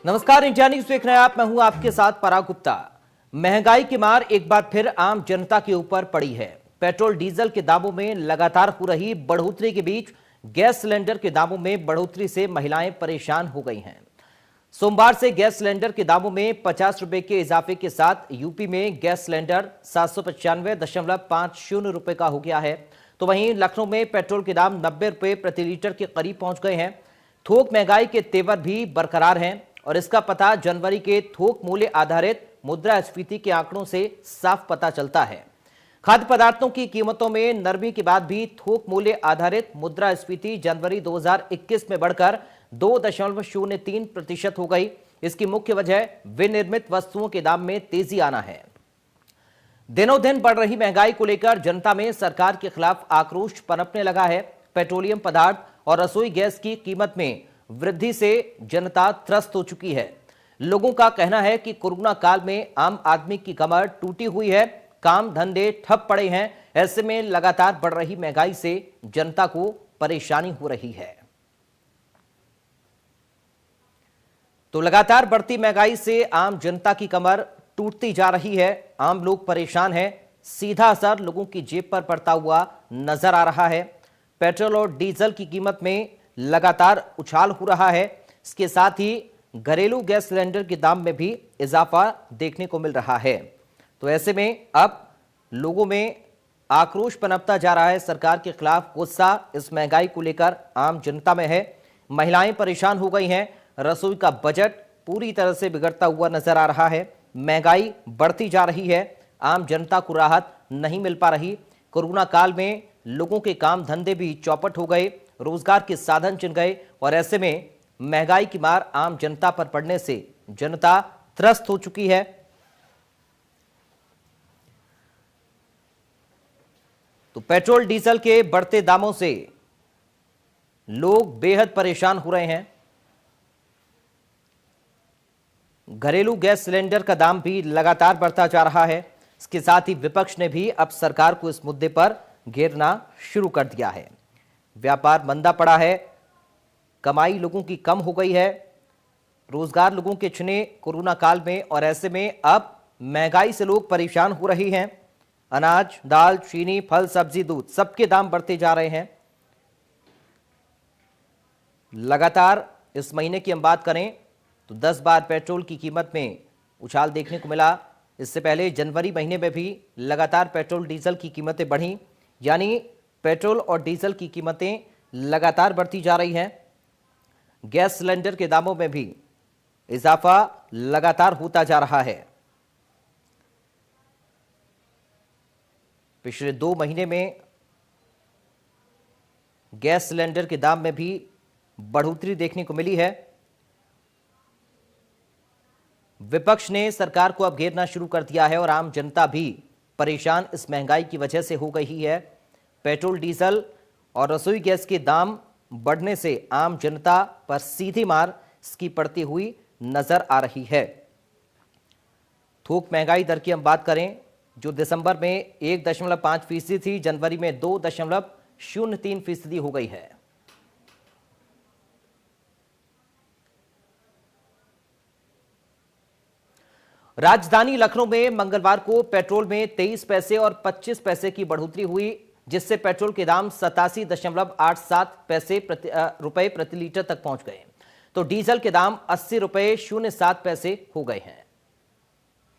नमस्कार, India news देख रहे हैं आप। मैं हूं आपके साथ पराग गुप्ता। महंगाई की मार एक बार फिर आम जनता के ऊपर पड़ी है। पेट्रोल डीजल के दामों में लगातार हो रही बढ़ोतरी के बीच गैस सिलेंडर के दामों में बढ़ोतरी से महिलाएं परेशान हो गई हैं। सोमवार से गैस सिलेंडर के दामों में 50 रुपए के इजाफे के साथ यूपी में गैस सिलेंडर 795.50 रुपए का हो गया है, तो वहीं लखनऊ में पेट्रोल के दाम 90 रुपए प्रति लीटर के करीब पहुंच गए हैं। थोक महंगाई के तेवर भी बरकरार हैं और इसका पता जनवरी के थोक मूल्य आधारित मुद्रास्फीति के आंकड़ों से साफ पता चलता है। खाद्य पदार्थों की कीमतों में नरमी के बाद भी थोक मूल्य आधारित मुद्रास्फीति जनवरी 2021 में बढ़कर 2.03% हो गई। इसकी मुख्य वजह विनिर्मित वस्तुओं के दाम में तेजी आना है। दिनों दिन बढ़ रही महंगाई को लेकर जनता में सरकार के खिलाफ आक्रोश पनपने लगा है। पेट्रोलियम पदार्थ और रसोई गैस की कीमत में वृद्धि से जनता त्रस्त हो चुकी है। लोगों का कहना है कि कोरोना काल में आम आदमी की कमर टूटी हुई है, काम धंधे ठप पड़े हैं। ऐसे में लगातार बढ़ रही महंगाई से जनता को परेशानी हो रही है। तो लगातार बढ़ती महंगाई से आम जनता की कमर टूटती जा रही है। आम लोग परेशान हैं। सीधा असर लोगों की जेब पर पड़ता हुआ नजर आ रहा है। पेट्रोल और डीजल की कीमत में लगातार उछाल हो रहा है। इसके साथ ही घरेलू गैस सिलेंडर के दाम में भी इजाफा देखने को मिल रहा है। तो ऐसे में अब लोगों में आक्रोश पनपता जा रहा है। सरकार के खिलाफ गुस्सा इस महंगाई को लेकर आम जनता में है। महिलाएं परेशान हो गई हैं। रसोई का बजट पूरी तरह से बिगड़ता हुआ नजर आ रहा है। महंगाई बढ़ती जा रही है। आम जनता को राहत नहीं मिल पा रही। कोरोना काल में लोगों के काम धंधे भी चौपट हो गए, रोजगार के साधन छिन गए और ऐसे में महंगाई की मार आम जनता पर पड़ने से जनता त्रस्त हो चुकी है। तो पेट्रोल डीजल के बढ़ते दामों से लोग बेहद परेशान हो रहे हैं। घरेलू गैस सिलेंडर का दाम भी लगातार बढ़ता जा रहा है। इसके साथ ही विपक्ष ने भी अब सरकार को इस मुद्दे पर घेरना शुरू कर दिया है। व्यापार मंदा पड़ा है, कमाई लोगों की कम हो गई है, रोजगार लोगों के छिने कोरोना काल में और ऐसे में अब महंगाई से लोग परेशान हो रहे हैं। अनाज, दाल, चीनी, फल, सब्जी, दूध सबके दाम बढ़ते जा रहे हैं। लगातार इस महीने की हम बात करें तो 10 बार पेट्रोल की कीमत में उछाल देखने को मिला। इससे पहले जनवरी महीने में भी लगातार पेट्रोल डीजल की कीमतें बढ़ी, यानी पेट्रोल और डीजल की कीमतें लगातार बढ़ती जा रही हैं। गैस सिलेंडर के दामों में भी इजाफा लगातार होता जा रहा है। पिछले 2 महीने में गैस सिलेंडर के दाम में भी बढ़ोतरी देखने को मिली है। विपक्ष ने सरकार को अब घेरना शुरू कर दिया है और आम जनता भी परेशान इस महंगाई की वजह से हो गई है। पेट्रोल, डीजल और रसोई गैस के दाम बढ़ने से आम जनता पर सीधी मार इसकी पड़ती हुई नजर आ रही है। थोक महंगाई दर की हम बात करें, जो दिसंबर में 1.5% थी, जनवरी में 2.03% हो गई है। राजधानी लखनऊ में मंगलवार को पेट्रोल में 23 पैसे और 25 पैसे की बढ़ोतरी हुई, जिससे पेट्रोल के दाम 87.87 रुपए प्रति लीटर तक पहुंच गए। तो डीजल के दाम 80.07 हो गए हैं।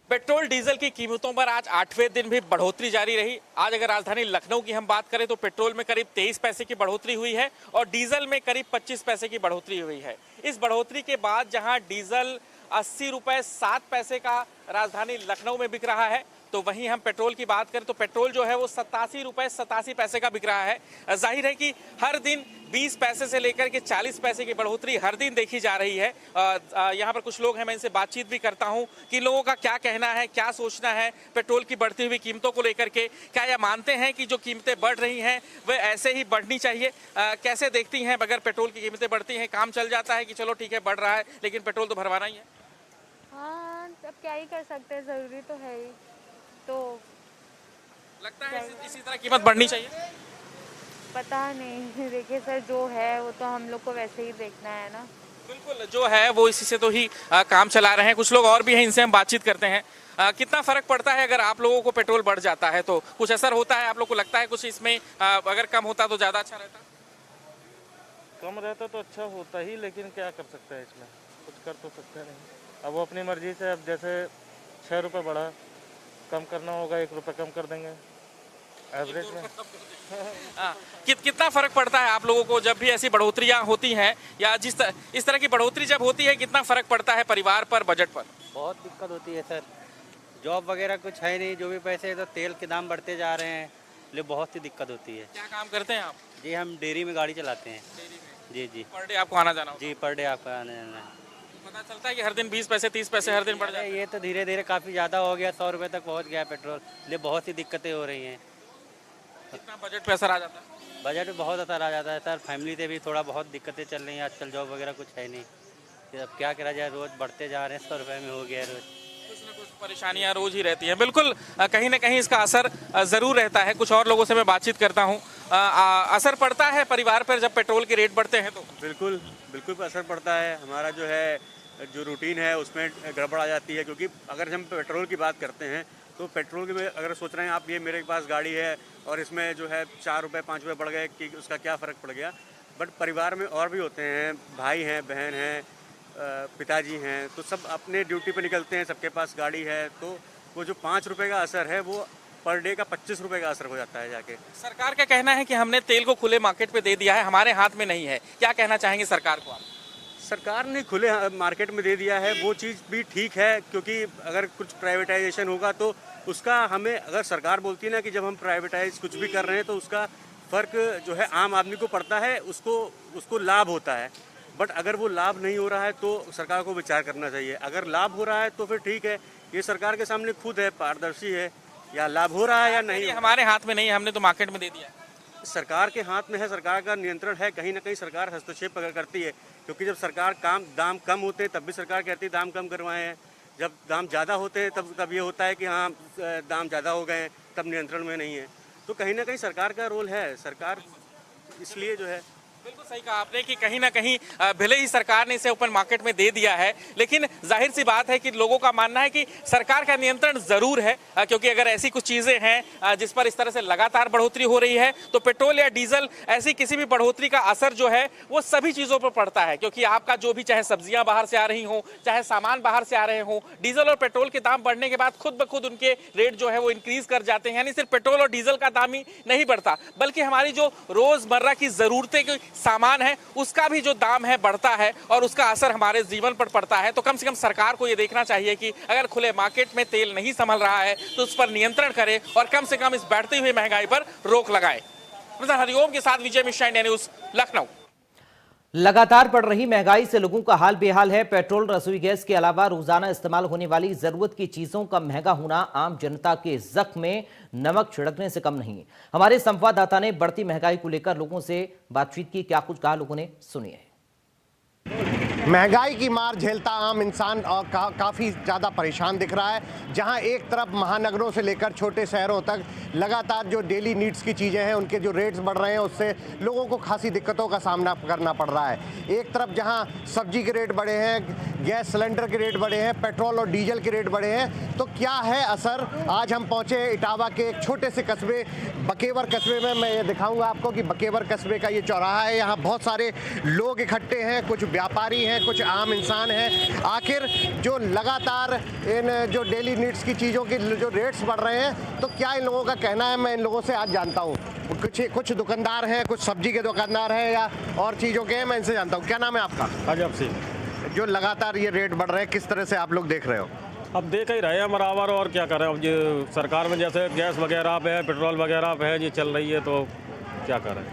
पेट्रोल डीजल की कीमतों पर आज 8वें दिन भी बढ़ोतरी जारी रही। आज अगर राजधानी लखनऊ की हम बात करें तो पेट्रोल में करीब 23 पैसे की बढ़ोतरी हुई है और डीजल में करीब 25 पैसे की बढ़ोतरी हुई है। इस बढ़ोतरी के बाद जहां डीजल 80.07 का राजधानी लखनऊ में बिक रहा है, तो वहीं हम पेट्रोल की बात करें तो पेट्रोल जो है वो 87.87 का बिक रहा है। जाहिर है कि हर दिन 20 पैसे से लेकर के 40 पैसे की बढ़ोतरी हर दिन देखी जा रही है। यहाँ पर कुछ लोग हैं, मैं इनसे बातचीत भी करता हूँ कि लोगों का क्या कहना है, क्या सोचना है पेट्रोल की बढ़ती हुई कीमतों को लेकर के। क्या यह मानते हैं कि जो कीमतें बढ़ रही हैं वह ऐसे ही बढ़नी चाहिए? कैसे देखती हैं अगर पेट्रोल की कीमतें बढ़ती हैं, काम चल जाता है कि चलो ठीक है बढ़ रहा है लेकिन पेट्रोल तो भरवाना ही है? हाँ, अब क्या ही कर सकते हैं, ज़रूरी तो है ही। तो लगता है इसी तरह कीमत बढ़नी चाहिए? पता नहीं देखिए सर, जो है वो तो हम लोग को वैसे ही देखना है ना। बिल्कुल, जो है वो इसी से तो ही काम चला रहे हैं। कुछ लोग और भी हैं, इनसे हम बातचीत करते हैं। कितना फर्क पड़ता है अगर आप लोगों को पेट्रोल बढ़ जाता है तो कुछ असर होता है? आप लोग को लगता है कुछ इसमें अगर कम होता तो ज़्यादा अच्छा रहता? कम रहता तो अच्छा होता ही, लेकिन क्या कर सकते हैं, इसमें कुछ कर तो सकते नहीं। अब वो अपनी मर्जी से, अब जैसे 6 रुपये बढ़ा, कम करना होगा 1 रुपये कम कर देंगे एवरेज में। कितना फर्क पड़ता है आप लोगों को जब भी ऐसी बढ़ोतरियां होती हैं, या इस तरह की बढ़ोतरी जब होती है, कितना फर्क पड़ता है परिवार पर, बजट पर? बहुत दिक्कत होती है सर, जॉब वगैरह कुछ है नहीं, जो भी पैसे तो तेल के दाम बढ़ते जा रहे हैं, इसलिए बहुत ही दिक्कत होती है। क्या काम करते हैं आप? जी हम डेयरी में गाड़ी चलाते हैं। जी जी। पर डे आपको आना जाना होता जी पर डे आपका आने जाना है। है? पता चलता है कि हर दिन 20 पैसे 30 पैसे हर दिन बढ़ जाते हैं। ये तो धीरे धीरे काफ़ी ज़्यादा हो गया, 100 रुपये तक पहुँच गया पेट्रोल, इसलिए बहुत ही दिक्कतें हो रही हैं। कितना बजट पे असर आ जाता है? बजट में बहुत असर आ जाता है सर, फैमिली से भी थोड़ा बहुत दिक्कतें चल रही हैं आजकल, जॉब वगैरह कुछ है नहीं, फिर अब क्या करा जाए, रोज़ बढ़ते जा रहे हैं, 100 रुपये में हो गया रोज़। कुछ न कुछ परेशानियां रोज ही रहती हैं। बिल्कुल, कहीं ना कहीं इसका असर जरूर रहता है। कुछ और लोगों से मैं बातचीत करता हूं। असर पड़ता है परिवार पर जब पेट्रोल के रेट बढ़ते हैं तो? बिल्कुल बिल्कुल असर पड़ता है। हमारा जो रूटीन है उसमें गड़बड़ आ जाती है, क्योंकि अगर हम पेट्रोल की बात करते हैं तो पेट्रोल में अगर सोच रहे हैं आप, ये मेरे पास गाड़ी है और इसमें जो है 4 रुपये 5 रुपये बढ़ गए कि उसका क्या फ़र्क पड़ गया। बट परिवार में और भी होते हैं, भाई हैं, बहन हैं, पिताजी हैं, तो सब अपने ड्यूटी पे निकलते हैं, सबके पास गाड़ी है, तो वो जो 5 रुपये का असर है वो पर डे का 25 रुपये का असर हो जाता है जाके। सरकार का कहना है कि हमने तेल को खुले मार्केट पे दे दिया है, हमारे हाथ में नहीं है। क्या कहना चाहेंगे सरकार को आप? सरकार ने खुले मार्केट में दे दिया है, वो चीज़ भी ठीक है, क्योंकि अगर कुछ प्राइवेटाइजेशन होगा तो उसका हमें, अगर सरकार बोलती है ना कि जब हम प्राइवेटाइज कुछ भी कर रहे हैं तो उसका फ़र्क जो है आम आदमी को पड़ता है, उसको लाभ होता है। बट अगर वो लाभ नहीं हो रहा है तो सरकार को विचार करना चाहिए। अगर लाभ हो रहा है तो फिर ठीक है, ये सरकार के सामने खुद है, पारदर्शी है, या लाभ हो रहा है या नहीं। हमारे हाथ में नहीं है, हमने तो मार्केट में दे दिया। सरकार के हाथ में है, सरकार का नियंत्रण है, कहीं ना कहीं सरकार हस्तक्षेप करती है, क्योंकि जब सरकार दाम कम होते हैं तब भी सरकार कहती है दाम कम करवाए हैं, जब दाम ज़्यादा होते हैं तब ये होता है कि हाँ दाम ज़्यादा हो गए हैं, तब नियंत्रण में नहीं है। तो कहीं ना कहीं सरकार का रोल है, सरकार इसलिए जो है। बिल्कुल सही कहा आपने कि कहीं ना कहीं भले ही सरकार ने इसे ओपन मार्केट में दे दिया है, लेकिन जाहिर सी बात है कि लोगों का मानना है कि सरकार का नियंत्रण जरूर है, क्योंकि अगर ऐसी कुछ चीजें हैं जिस पर इस तरह से लगातार बढ़ोतरी हो रही है तो पेट्रोल या डीजल, ऐसी किसी भी बढ़ोतरी का असर जो है वो सभी चीजों पर पड़ता है। क्योंकि आपका जो भी, चाहे सब्जियां बाहर से आ रही हो, चाहे सामान बाहर से आ रहे हो, डीजल और पेट्रोल के दाम बढ़ने के बाद खुद ब खुद उनके रेट जो है वो इंक्रीज कर जाते हैं। यानी सिर्फ पेट्रोल और डीजल का दाम ही नहीं बढ़ता, बल्कि हमारी जो रोजमर्रा की जरूरतें के सामान है उसका भी जो दाम है बढ़ता है, और उसका असर हमारे जीवन पर पड़ता है। तो कम से कम सरकार को ये देखना चाहिए कि अगर खुले मार्केट में तेल नहीं संभल रहा है तो उस पर नियंत्रण करे और कम से कम इस बढ़ती हुई महंगाई पर रोक लगाए। हरिओम के साथ विजय मिश्रा, इंडिया न्यूज, लखनऊ। लगातार बढ़ रही महंगाई से लोगों का हाल बेहाल है। पेट्रोल, रसोई गैस के अलावा रोजाना इस्तेमाल होने वाली जरूरत की चीजों का महंगा होना आम जनता के जख्म में नमक छिड़कने से कम नहीं। हमारे संवाददाता ने बढ़ती महंगाई को लेकर लोगों से बातचीत की, क्या कुछ कहा लोगों ने, सुनिए। महंगाई की मार झेलता आम इंसान और काफ़ी ज़्यादा परेशान दिख रहा है। जहां एक तरफ महानगरों से लेकर छोटे शहरों तक लगातार जो डेली नीड्स की चीज़ें हैं उनके जो रेट्स बढ़ रहे हैं उससे लोगों को खासी दिक्कतों का सामना करना पड़ रहा है। एक तरफ जहां सब्जी के रेट बढ़े हैं, गैस सिलेंडर के रेट बढ़े हैं, पेट्रोल और डीजल के रेट बढ़े हैं, तो क्या है असर। आज हम पहुँचे इटावा के एक छोटे से कस्बे बकेवर कस्बे में। मैं ये दिखाऊँगा आपको कि बकेवर कस्बे का ये चौराहा है। यहाँ बहुत सारे लोग इकट्ठे हैं, कुछ व्यापारी हैं, कुछ आम इंसान हैं। आखिर जो लगातार इन जो डेली नीड्स की चीज़ों के जो रेट्स बढ़ रहे हैं, तो क्या इन लोगों का कहना है, मैं इन लोगों से आज जानता हूँ। कुछ दुकानदार हैं, कुछ सब्जी के दुकानदार हैं या और चीज़ों के हैं, मैं इनसे जानता हूँ। क्या नाम है आपका? अजब सिंह। जो लगातार ये रेट बढ़ रहे हैं, किस तरह से आप लोग देख रहे हो? अब देख ही रहे हैं बराबर, और क्या करें। अब ये सरकार में जैसे गैस वगैरह पे है, पेट्रोल वगैरह पे है, ये चल रही है, तो क्या करें।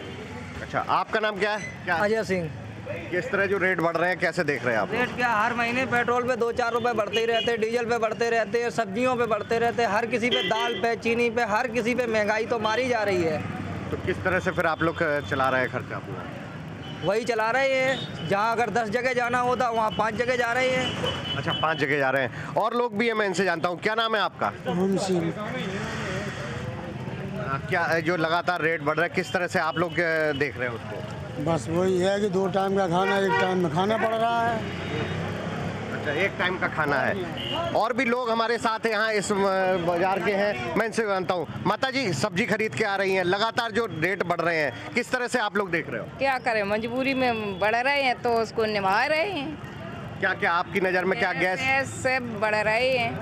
अच्छा, आपका नाम क्या है? अजय सिंह। किस तरह जो रेट बढ़ रहे हैं कैसे देख रहे हैं आप? रेट क्या, हर महीने पेट्रोल पे 2-4 रुपए बढ़ते ही रहते हैं, डीजल पे बढ़ते रहते हैं, सब्जियों पे बढ़ते रहते हैं, हर किसी पे, दाल पे, चीनी पे, हर किसी पे महंगाई तो मारी जा रही है। तो किस तरह से फिर आप लोग चला रहे हैं खर्चा अपना? वही चला रहे हैं, जहाँ अगर 10 जगह जाना होता वहाँ 5 जगह जा रहे हैं। अच्छा, 5 जगह जा रहे हैं। और लोग भी हैं, मैं इनसे जानता हूँ। क्या नाम है आपका? क्या जो लगातार रेट बढ़ रहा है, किस तरह से आप लोग देख रहे हैं उसको? बस वही है कि 2 टाइम का खाना 1 टाइम में खाना पड़ रहा है। अच्छा, 1 टाइम का खाना है। और भी लोग हमारे साथ यहाँ इस बाजार के हैं, मैं इनसे जानता हूँ। माता जी, सब्जी खरीद के आ रही हैं, लगातार जो रेट बढ़ रहे हैं, किस तरह से आप लोग देख रहे हो? क्या करें, मजबूरी में बढ़ रहे हैं तो उसको निभा रहे हैं। क्या क्या आपकी नज़र में क्या गैस से बढ़ रहे हैं,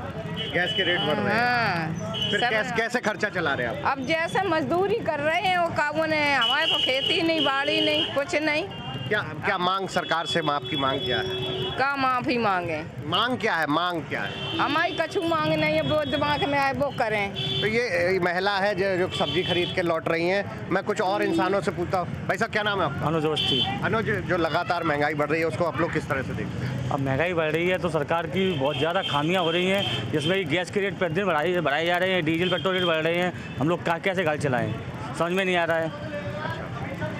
गैस के रेट बढ़ रहे हैं? फिर कैसे खर्चा चला रहे हैं आप? अब जैसे मजदूरी कर रहे हैं वो काबू ने, हमारे को खेती नहीं, बाड़ी नहीं, कुछ नहीं। क्या मांग सरकार से, आपकी मांग क्या है? का माफी मांगे? मांग क्या है? मांग क्या है? हमारी कछु मांग नहीं है, वो दिमाग में आए वो करें। तो ये महिला है जो सब्जी खरीद के लौट रही हैं। मैं कुछ और इंसानों से पूछता हूँ। भाई साहब, क्या नाम है आपका? अनुज अवस्थी। अनुज, जो लगातार महंगाई बढ़ रही है उसको आप लोग किस तरह से देखते हैं? अब महंगाई बढ़ रही है तो सरकार की बहुत ज़्यादा खामियां हो रही हैं, जिसमें कि गैस के रेट प्रतिदिन बढ़ाए जा रहे हैं, डीजल पेट्रोल रेट बढ़ रहे हैं। हम लोग कैसे घर चलाएं, समझ में नहीं आ रहा है।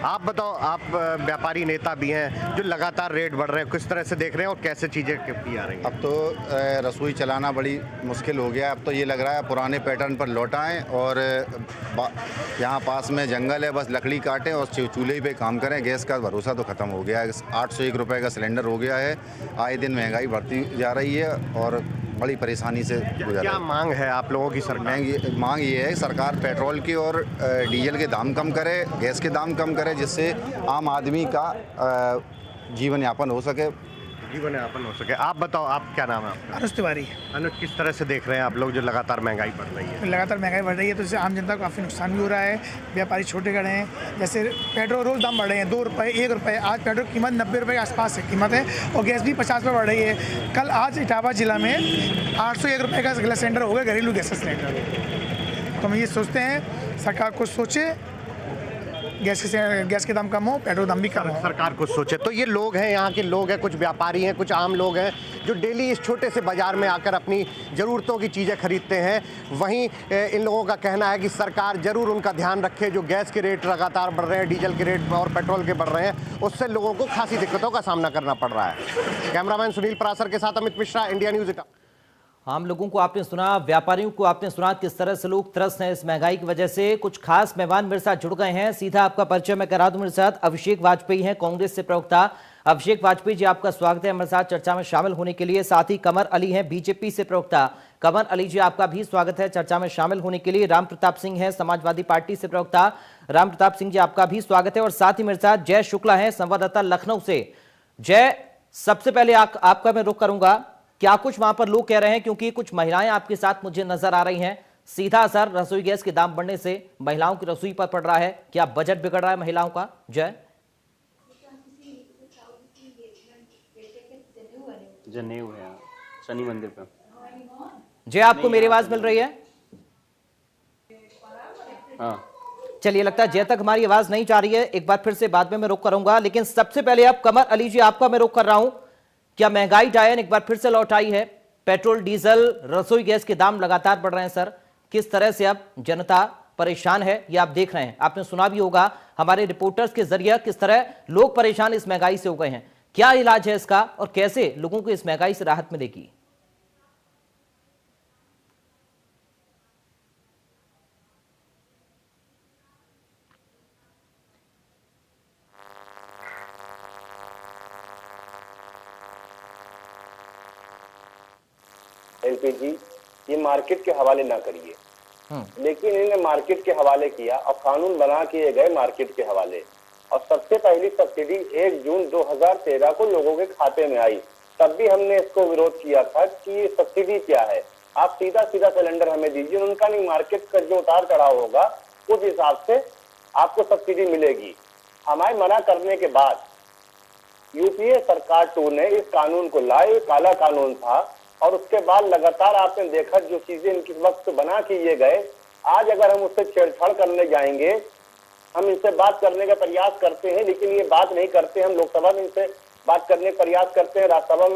आप बताओ, आप व्यापारी नेता भी हैं, जो लगातार रेट बढ़ रहे हैं, किस तरह से देख रहे हैं और कैसे चीज़ें की आ रही हैं? अब तो रसोई चलाना बड़ी मुश्किल हो गया है। अब तो ये लग रहा है पुराने पैटर्न पर लौटाएं और यहाँ पास में जंगल है, बस लकड़ी काटें और चूल्हे पे काम करें। गैस का भरोसा तो ख़त्म हो गया है। 801 रुपये का सिलेंडर हो गया है। आए दिन महंगाई बढ़ती जा रही है और बड़ी परेशानी से गुजर। क्या मांग है आप लोगों की? मांग ये है सरकार पेट्रोल की और डीजल के दाम कम करे, गैस के दाम कम करे, जिससे आम आदमी का जीवन यापन हो सके। आप बताओ, आप क्या नाम है आपका? अनुज तिवारी। अनुज, किस तरह से देख रहे हैं आप लोग जो लगातार महंगाई बढ़ रही है? लगातार महंगाई बढ़ रही है तो इससे आम जनता को काफ़ी नुकसान भी हो रहा है। व्यापारी छोटे खड़े हैं, जैसे पेट्रोल रोज़ दाम बढ़ रहे हैं, 2 रुपये 1 रुपये। आज पेट्रोल की कीमत 90 रुपये के आसपास है कीमत है, और गैस भी 50 रुपये बढ़ रही है। कल आज इटावा जिला में 801 रुपये का गैस सिलेंडर हो गया, घरेलू गैस सिलेंडर। तो हम ये सोचते हैं सरकार को सोचे, गैस के दाम कम हो, पेट्रोल दाम भी कम हो। सरकार कुछ सोचे। तो ये लोग हैं, यहाँ के लोग हैं, कुछ व्यापारी हैं, कुछ आम लोग हैं जो डेली इस छोटे से बाजार में आकर अपनी ज़रूरतों की चीज़ें खरीदते हैं। वहीं इन लोगों का कहना है कि सरकार ज़रूर उनका ध्यान रखे। जो गैस के रेट लगातार बढ़ रहे हैं, डीजल के रेट और पेट्रोल के बढ़ रहे हैं, उससे लोगों को खासी दिक्कतों का सामना करना पड़ रहा है। कैमरामैन सुनील परासर के साथ अमित मिश्रा, इंडिया न्यूज़ इटावा। आम लोगों को आपने सुना, व्यापारियों को आपने सुना, किस तरह से लोग त्रस्त हैं इस महंगाई की वजह से। कुछ खास मेहमान मेरे साथ जुड़ गए हैं, सीधा आपका परिचय मैं करा दूं। मेरे साथ अभिषेक वाजपेयी हैं, कांग्रेस से प्रवक्ता। अभिषेक वाजपेयी जी, आपका स्वागत है हमारे साथ चर्चा में शामिल होने के लिए। साथ ही कमर अली हैं, बीजेपी से प्रवक्ता। कमर अली जी, आपका भी स्वागत है चर्चा में शामिल होने के लिए। राम प्रताप सिंह हैं, समाजवादी पार्टी से प्रवक्ता। राम प्रताप सिंह जी, आपका भी स्वागत है। और साथ ही मेरे साथ जय शुक्ला है, संवाददाता लखनऊ से। जय, सबसे पहले आपका मैं रुख करूंगा, क्या कुछ वहां पर लोग कह रहे हैं, क्योंकि कुछ महिलाएं आपके साथ मुझे नजर आ रही हैं। सीधा असर रसोई गैस के दाम बढ़ने से महिलाओं की रसोई पर पड़ रहा है, क्या बजट बिगड़ रहा है महिलाओं का? जय, जनेऊ है शनि मंदिर पे। जय, आपको मेरी आवाज मिल रही है? हाँ, चलिए, लगता है जय तक हमारी आवाज नहीं जा रही है। एक बार फिर से बाद में मैं रुख करूंगा, लेकिन सबसे पहले अब कमर अली जी, आपका मैं रुख कर रहा हूं। क्या महंगाई डायन एक बार फिर से लौट आई है? पेट्रोल, डीजल, रसोई गैस के दाम लगातार बढ़ रहे हैं सर। किस तरह से अब जनता परेशान है, ये आप देख रहे हैं। आपने सुना भी होगा हमारे रिपोर्टर्स के जरिए किस तरह लोग परेशान इस महंगाई से हो गए हैं। क्या इलाज है इसका और कैसे लोगों को इस महंगाई से राहत मिलेगी? एलपीजी ये मार्केट के हवाले ना करिए, लेकिन इन्हें मार्केट के हवाले किया और कानून बना किए गए मार्केट के हवाले। और सबसे पहली सब्सिडी 1 जून 2013 को लोगों के खाते में आई। तब भी हमने इसको विरोध किया था कि ये सब्सिडी क्या है, आप सीधा सीधा सिलेंडर हमें दीजिए। उनका नहीं, मार्केट का जो उतार चढ़ाव होगा उस हिसाब से आपको सब्सिडी मिलेगी। हमारे मना करने के बाद यूपीए सरकार 2 ने इस कानून को लाए, काला कानून था। और उसके बाद लगातार आपने देखा जो चीजें इनके वक्त बना किए गए, आज अगर हम उससे छेड़छाड़ करने जाएंगे, हम इनसे बात करने का प्रयास करते हैं लेकिन ये बात नहीं करते। हम लोकसभा में इनसे बात करने का प्रयास करते हैं, राज्यसभा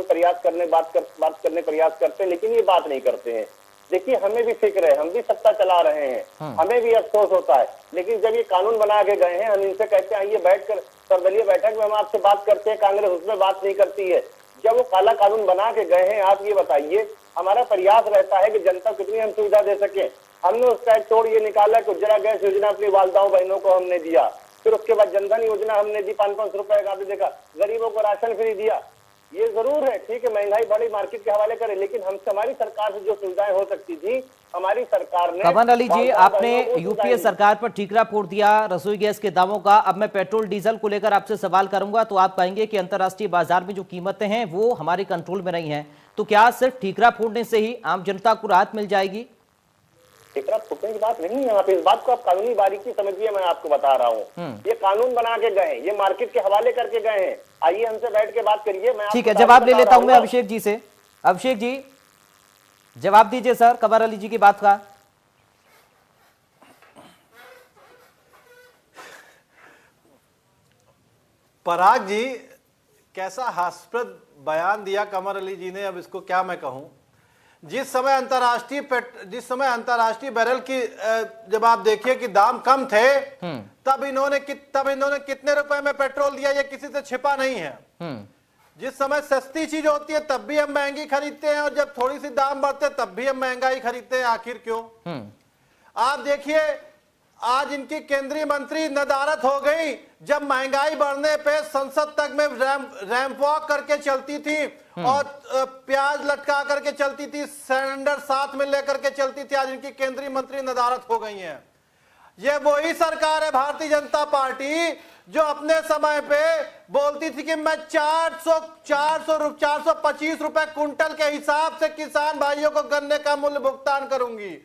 में बात करने का प्रयास करते हैं, लेकिन ये बात नहीं करते हैं। देखिए, हमें भी फिक्र है, हम भी सत्ता चला रहे हैं, हमें भी अफसोस होता है, लेकिन जब ये कानून बना के गए हैं, हम इनसे कहते हैं आइए बैठकर सर्वदलीय बैठक में हम आपसे बात करते हैं, कांग्रेस उसमें बात नहीं करती है। जब वो काला कानून बना के गए हैं, आप ये बताइए, हमारा प्रयास रहता है कि जनता को कितनी हम सुविधा दे सके। हमने उसका एक तोड़ ये निकाला कि उज्ज्वला गैस योजना अपनी वालदाओं बहनों को हमने दिया, फिर उसके बाद जनधन योजना हमने दी, 500 रुपए का, आपने देखा गरीबों को राशन फ्री दिया। ये जरूर है, ठीक है, महंगाई बड़ी मार्केट के हवाले करे, लेकिन हमसे हमारी सरकार से जो सुविधाएं हो सकती थी हमारी सरकार ने। कमर अली जी, आपने यूपीए सरकार पर ठीकरा फोड़ दिया रसोई गैस के दामों का। अब मैं पेट्रोल डीजल को लेकर आपसे सवाल करूंगा तो आप कहेंगे कि अंतर्राष्ट्रीय बाजार में जो कीमतें हैं वो हमारे कंट्रोल में नहीं है, तो क्या सिर्फ ठीकरा फोड़ने से ही आम जनता को राहत मिल जाएगी? ठीकरा फोड़ने की बात नहीं है यहाँ पे, इस बात को आप कानूनी बारीकी समझिए, मैं आपको बता रहा हूँ। ये कानून बना के गए, ये मार्केट के हवाले करके गए हैं। आइए हमसे बैठ के बात करिए। मैं ठीक है, जवाब ले लेता हूं मैं अभिषेक जी से। अभिषेक जी जवाब दीजिए सर कमर अली जी की बात का। पराग जी, कैसा हास्यास्पद बयान दिया कमर अली जी ने, अब इसको क्या मैं कहूं। जिस समय अंतर्राष्ट्रीय बैरल की जब आप देखिए कि दाम कम थे, तब इन्होंने कितने रुपए में पेट्रोल दिया, ये किसी से छिपा नहीं है। जिस समय सस्ती चीज होती है तब भी हम महंगी खरीदते हैं, और जब थोड़ी सी दाम बढ़ते तब भी हम महंगाई खरीदते हैं। आखिर क्यों? आप देखिए आज इनकी केंद्रीय मंत्री नदारत हो गई जब महंगाई बढ़ने पे संसद तक में रैंप वॉक करके चलती थी और प्याज लटका करके चलती थी, सिलेंडर साथ में लेकर के चलती थी। आज इनकी केंद्रीय मंत्री नदारत हो गई हैं। ये वही सरकार है भारतीय जनता पार्टी जो अपने समय पे बोलती थी कि मैं 425 रुपए कुंटल के हिसाब से किसान भाइयों को गन्ने का मूल्य भुगतान करूंगी।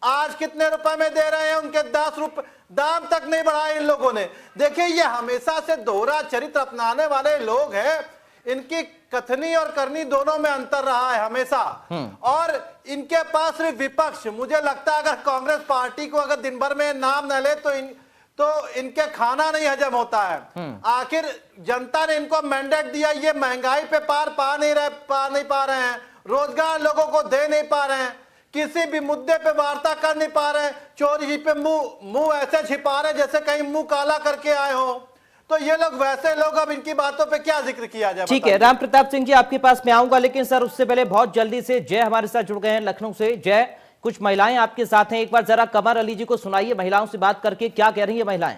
आज कितने रुपए में दे रहे हैं? उनके 10 रुपए, दाम तक नहीं बढ़ाए इन लोगों ने। देखिए ये हमेशा से दोहरा चरित्र अपनाने वाले लोग हैं, इनकी कथनी और करनी दोनों में अंतर रहा है हमेशा। और इनके पास सिर्फ विपक्ष, मुझे लगता है अगर कांग्रेस पार्टी को अगर दिन भर में नाम न ले तो इनके खाना नहीं हजम होता है। आखिर जनता ने इनको मैंडेट दिया, ये महंगाई पे पार नहीं पा रहे हैं, रोजगार लोगों को दे नहीं पा रहे हैं, किसी भी मुद्दे पे वार्ता कर नहीं पा रहे हैं, चोरी पे मुंह ऐसे छिपा रहे जैसे कहीं मुंह काला करके आए हो। तो ये लोग वैसे लोग, अब इनकी बातों पे क्या जिक्र किया जाए? ठीक है, राम प्रताप सिंह जी आपके पास मैं आऊंगा, लेकिन सर उससे पहले बहुत जल्दी से जय हमारे साथ जुड़ गए हैं लखनऊ से। जय, कुछ महिलाएं आपके साथ हैं, एक बार जरा कमर अली जी को सुनाइए महिलाओं से बात करके क्या कह रही है महिलाएं।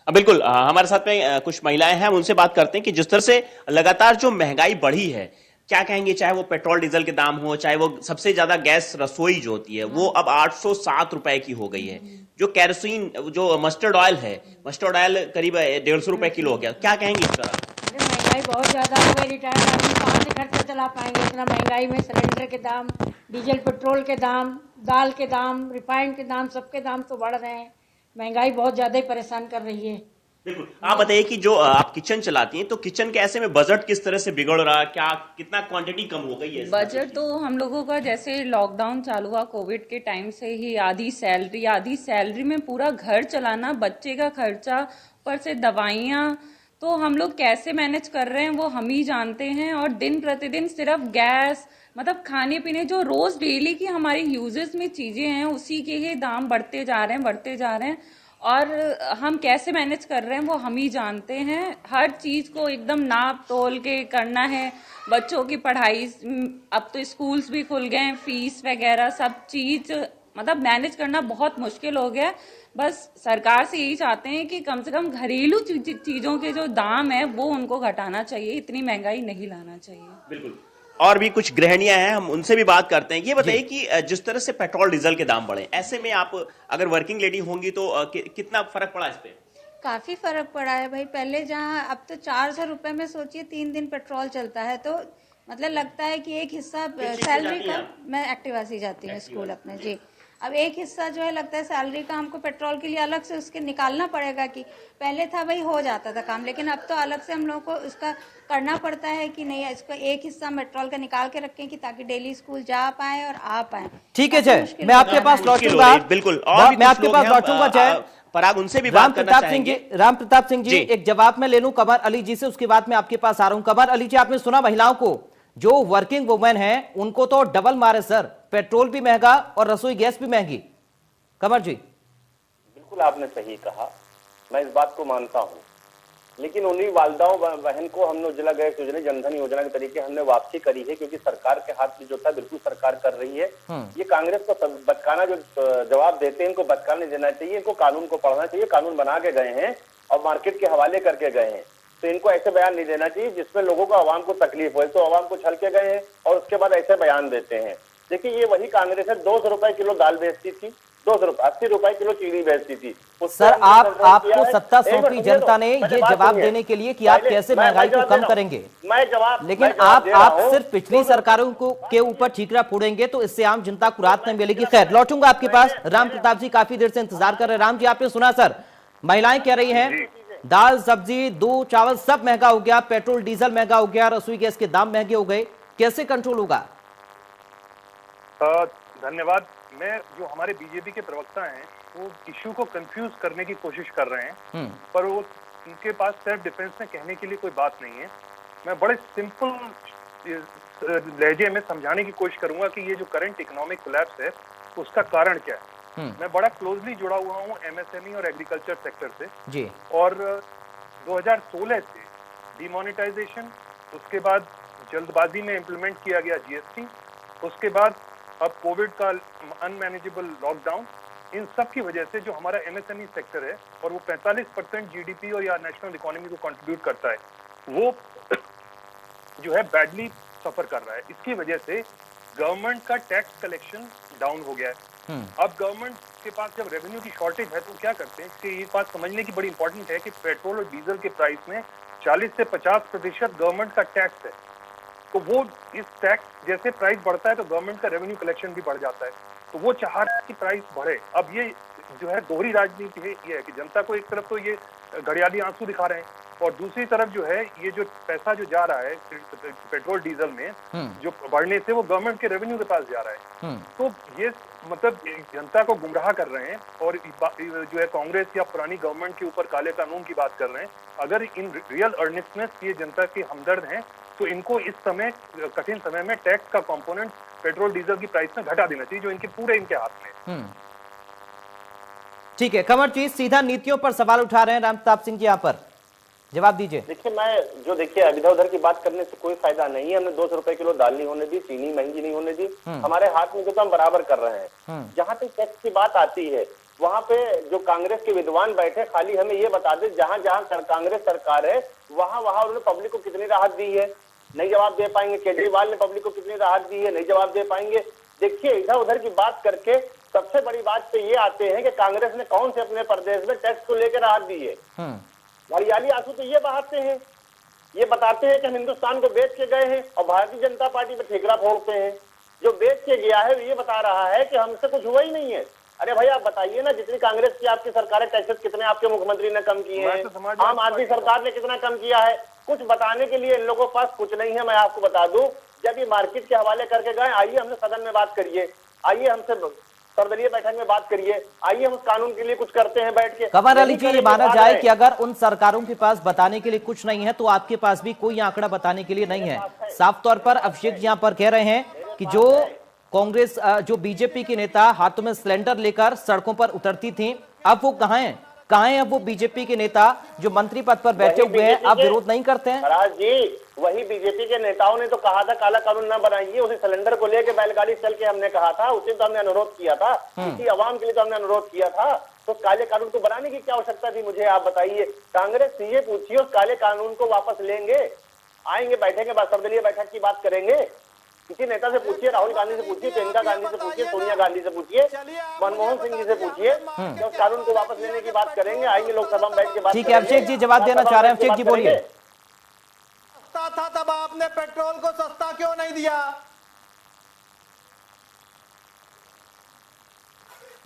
बिल्कुल, हमारे साथ में कुछ महिलाएं हैं, हम उनसे बात करते हैं कि जिस तरह से लगातार जो महंगाई बढ़ी है, क्या कहेंगे, चाहे वो पेट्रोल डीजल के दाम हो, चाहे वो सबसे ज्यादा गैस रसोई जो होती है वो अब 807 रुपए की हो गई है। जो कैरोसिन, जो मस्टर्ड ऑयल है, मस्टर्ड ऑयल करीब 150 रुपए किलो हो गया। क्या कहेंगे इस तरह? महंगाई बहुत ज्यादा हो गई, रिटायर्ड आदमी कहाँ से खर्चा चला पाएंगे इतना महंगाई में। सिलेंडर के दाम, डीजल पेट्रोल के दाम, दाल के दाम, रिफाइंड के दाम, सबके दाम तो बढ़ रहे हैं। महंगाई बहुत ज्यादा ही परेशान कर रही है। बिल्कुल, आप बताइए कि जो आप किचन चलाती हैं, तो किचन के ऐसे में बजट किस तरह से बिगड़ रहा है, क्या कितना क्वांटिटी कम हो गई है? बजट तो हम लोगों का जैसे लॉकडाउन चालू हुआ कोविड के टाइम से ही आधी सैलरी में पूरा घर चलाना, बच्चे का खर्चा, ऊपर से दवाइयाँ, तो हम लोग कैसे मैनेज कर रहे हैं वो हम ही जानते हैं। और दिन प्रतिदिन सिर्फ गैस, मतलब खाने पीने जो रोज डेली की हमारी यूजेस में चीजें हैं उसी के ही दाम बढ़ते जा रहे हैं और हम कैसे मैनेज कर रहे हैं वो हम ही जानते हैं। हर चीज को एकदम नाप तोल के करना है। बच्चों की पढ़ाई, अब तो स्कूल्स भी खुल गए हैं, फीस वगैरह सब चीज मतलब मैनेज करना बहुत मुश्किल हो गया। बस सरकार से यही चाहते हैं कि कम से कम घरेलू चीजों के जो दाम है वो उनको घटाना चाहिए, इतनी महंगाई नहीं लाना चाहिए। बिल्कुल, और भी कुछ गृहिणियां हैं, हम उनसे भी बात करते हैं। ये बताइए कि जिस तरह से पेट्रोल डीजल के दाम बढ़े, ऐसे में आप अगर वर्किंग लेडी होंगी तो कितना फर्क पड़ा इस पे? काफी फर्क पड़ा है भाई। पहले जहाँ, अब तो 400 रुपए में सोचिए 3 दिन पेट्रोल चलता है, तो मतलब लगता है कि एक हिस्सा सैलरी का, मैं एक्टिवा से जाती हूँ स्कूल अपने जी, अब एक हिस्सा जो है लगता है सैलरी का हमको पेट्रोल के लिए अलग से उसके निकालना पड़ेगा। कि पहले था भाई हो जाता था काम, लेकिन अब तो अलग से हम लोग को उसका करना पड़ता है कि नहीं, इसका एक हिस्सा पेट्रोल का निकाल के रखें कि ताकि डेली स्कूल जा पाए और आ पाए। ठीक है जय, मैं आपके पास लौटूंगा। बिल्कुल, और मैं आपके पास लौटूंगा जय। पराग, उनसे भी बात करना चाहेंगे। राम प्रताप सिंह जी, एक जवाब मैं ले लूं कमर अली जी से, उसके बाद मैं आपके पास आ रहा हूं। कमर अली जी, आपने सुना महिलाओं को, जो वर्किंग वुमेन है उनको तो डबल मारे सर, पेट्रोल भी महंगा और रसोई गैस भी महंगी। कमर जी। बिल्कुल आपने सही कहा, मैं इस बात को मानता हूं, लेकिन उन्हीं वालदाओं बहन को हमने उज्ज्वला गैस योजना, जनधन योजना के तरीके हमने वापसी करी है, क्योंकि सरकार के हाथ में जो था बिल्कुल सरकार कर रही है। ये कांग्रेस को बचकाना जो जवाब देते हैं, इनको बचकाने देना चाहिए, इनको कानून को पढ़ना चाहिए। कानून बना के गए हैं और मार्केट के हवाले करके गए हैं, तो इनको ऐसे बयान नहीं देना चाहिए जिसमें लोगों को, आवाम को तकलीफ हो। तो आवाम को छल के गए हैं और उसके बाद ऐसे बयान देते हैं। देखिए, ये वही कांग्रेस है, 200 रुपए किलो दाल बेचती थी, 80 रुपए किलो चीनी बेचती थी। सर, आपको सत्ता सौंपी जनता ने ये जवाब देने के लिए कि आप कैसे महंगाई को कम करेंगे, लेकिन आप सिर्फ पिछली सरकारों को के ऊपर ठीकरा फोड़ेंगे तो इससे आम जनता को राहत नहीं मिलेगी। खैर, लौटूंगा आपके पास। राम प्रताप जी काफी देर से इंतजार कर रहे हैं। राम जी, आपने सुना सर, महिलाएं कह रही हैं दाल, सब्जी, दूध, चावल सब महंगा हो गया, पेट्रोल डीजल महंगा हो गया, रसोई गैस के दाम महंगे हो गए, कैसे कंट्रोल होगा? धन्यवाद। मैं जो हमारे बीजेपी के प्रवक्ता हैं वो इश्यू को कंफ्यूज करने की कोशिश कर रहे हैं, पर वो उनके पास सेल्फ डिफेंस में कहने के लिए कोई बात नहीं है। मैं बड़े सिंपल लहजे में समझाने की कोशिश करूंगा कि ये जो करंट इकोनॉमिक कोलैप्स है उसका कारण क्या है। मैं बड़ा क्लोजली जुड़ा हुआ हूँ एमएसएमई और एग्रीकल्चर सेक्टर से जी। और 2016 से डिमोनेटाइजेशन, उसके बाद जल्दबाजी में इम्प्लीमेंट किया गया जीएसटी, उसके बाद अब कोविड का अनमैनेजेबल लॉकडाउन, इन सब की वजह से जो हमारा एमएसएमई सेक्टर है और वो 45% जीडीपी और या नेशनल इकोनॉमी को कंट्रीब्यूट करता है, वो जो है बैडली सफर कर रहा है। इसकी वजह से गवर्नमेंट का टैक्स कलेक्शन डाउन हो गया है। अब गवर्नमेंट के पास जब रेवेन्यू की शॉर्टेज है तो क्या करते हैं कि ये बात समझने की बड़ी इंपॉर्टेंट है कि पेट्रोल और डीजल के प्राइस में 40 से 50% गवर्नमेंट का टैक्स है। तो वो इस टैक्स जैसे प्राइस बढ़ता है तो गवर्नमेंट का रेवेन्यू कलेक्शन भी बढ़ जाता है, तो वो चाह रहा है कि प्राइस बढ़े। अब ये जो है दोहरी राजनीति है, ये है कि जनता को एक तरफ तो ये घड़ियाली आंसू दिखा रहे हैं और दूसरी तरफ जो है ये जो पैसा जो जा रहा है पेट्रोल डीजल में जो बढ़ने से वो गवर्नमेंट के रेवेन्यू के पास जा रहा है। तो ये मतलब जनता को गुमराह कर रहे हैं और जो है कांग्रेस या पुरानी गवर्नमेंट के ऊपर काले कानून की बात कर रहे हैं। अगर इन रियल अर्नेस्टनेस ये जनता के हमदर्द हैं तो इनको इस समय कठिन समय में टैक्स का कंपोनेंट पेट्रोल डीजल की प्राइस में घटा देना चाहिए, जो इनके हाथ में। ठीक है, कंवर जी सीधा नीतियों पर सवाल उठा रहे हैं राम प्रताप सिंह जी, यहाँ पर जवाब दीजिए। देखिए, मैं देखिए इधर उधर की बात करने से कोई फायदा नहीं है। हमने 200 रुपए किलो दाल नहीं होने दी, चीनी महंगी नहीं होने दी, हमारे हाथ में जो तो हम बराबर कर रहे हैं। जहां तक टैक्स की बात आती है, वहां पे जो कांग्रेस के विद्वान बैठे, खाली हमें ये बता दे जहां जहां कांग्रेस सरकार है वहां उन्होंने पब्लिक को कितनी राहत दी है, नहीं जवाब दे पाएंगे। केजरीवाल ने पब्लिक को कितनी राहत दी है, नहीं जवाब दे पाएंगे। देखिए, इधर उधर की बात करके सबसे बड़ी बात पे ये आते हैं कि कांग्रेस ने कौन से अपने प्रदेश में टैक्स को लेकर राहत दी है। घड़ियाली आंसू तो ये बहाते हैं, ये बताते हैं कि हम हिंदुस्तान को बेच के गए हैं और भारतीय जनता पार्टी पे ठेकरा फोड़ते हैं। जो बेच के गया है ये बता रहा है कि हमसे कुछ हुआ ही नहीं है। अरे भाई, आप बताइए ना, जितनी कांग्रेस की आपकी सरकार है, टैक्सेस कितने आपके मुख्यमंत्री ने कम किए हैं, आम आदमी सरकार ने कितना कम किया है? कुछ बताने के लिए इन लोगों के पास कुछ नहीं है। मैं आपको बता दूं, जब ये मार्केट के हवाले करके गए, आइए हमसे सदन में बात करिए, आइए हमसे सर्वदलीय बैठक में बात करिए, आइए हम उस कानून के लिए कुछ करते हैं बैठ के। कंवर अली जी, ये माना जाए कि अगर उन सरकारों के पास बताने के लिए कुछ नहीं है तो आपके पास भी कोई आंकड़ा बताने के लिए नहीं है। साफ तौर पर अभिषेक जी यहाँ पर कह रहे हैं कि जो कांग्रेस, जो बीजेपी के नेता हाथों में सिलेंडर लेकर सड़कों पर उतरती थी, अब वो कहाँ हैं? कहाँ हैं अब वो बीजेपी के नेता जो मंत्री पद पर बैठे हुए हैं, अब विरोध नहीं करते हैं? महाराज जी, वही बीजेपी के नेताओं ने तो कहा था काला कानून न बनाइए, उसी सिलेंडर को लेकर बैलगाड़ी चल के हमने कहा था, उसी तो हमने अनुरोध किया था, इसी आवाम के लिए तो हमने अनुरोध किया था। तो काले कानून को बनाने की क्या आवश्यकता थी, मुझे आप बताइए। कांग्रेस से ये पूछिए, उस काले कानून को वापस लेंगे, आएंगे, बैठेंगे, सर्वदलीय बैठक की बात करेंगे। किसी नेता से पूछिए, राहुल गांधी से पूछिए, प्रियंका गांधी से पूछिए, सोनिया गांधी से पूछिए, मनमोहन सिंह जी से पूछिए, उस कानून को वापस लेने की बात करेंगे, आएंगे लोकसभा में बैठ के बात। ठीक है, अभिषेक जी जवाब देना चाह रहे हैं। अभिषेक जी बोलिए। सस्ता था तब आपने पेट्रोल को सस्ता क्यों नहीं दिया?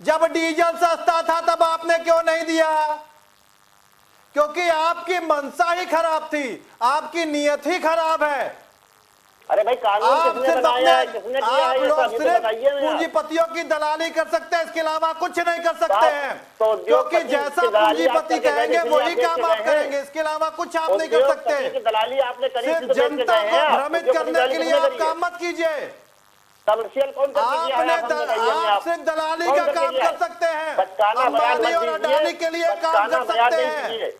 जब डीजल सस्ता था तब आपने क्यों नहीं दिया? क्योंकि आपकी मंशा ही खराब थी, आपकी नीयत ही खराब है। अरे भाई, कानून किसने बनाया है, किसने किया है, ये सब बताइए। पूंजीपतियों की दलाली कर सकते हैं, इसके अलावा कुछ नहीं कर सकते हैं। क्योंकि जैसा पूंजीपति कहेंगे वही काम आप करेंगे, इसके अलावा कुछ आप नहीं कर सकते। दलाली आपने करी, सिर्फ जनता को भ्रमित करने के लिए आप काम मत कीजिए। कमर्शियल कौन आप सिर्फ दलाली का काम कर सकते हैं, अंबानी और अडानी के लिए काम कर सकते हैं।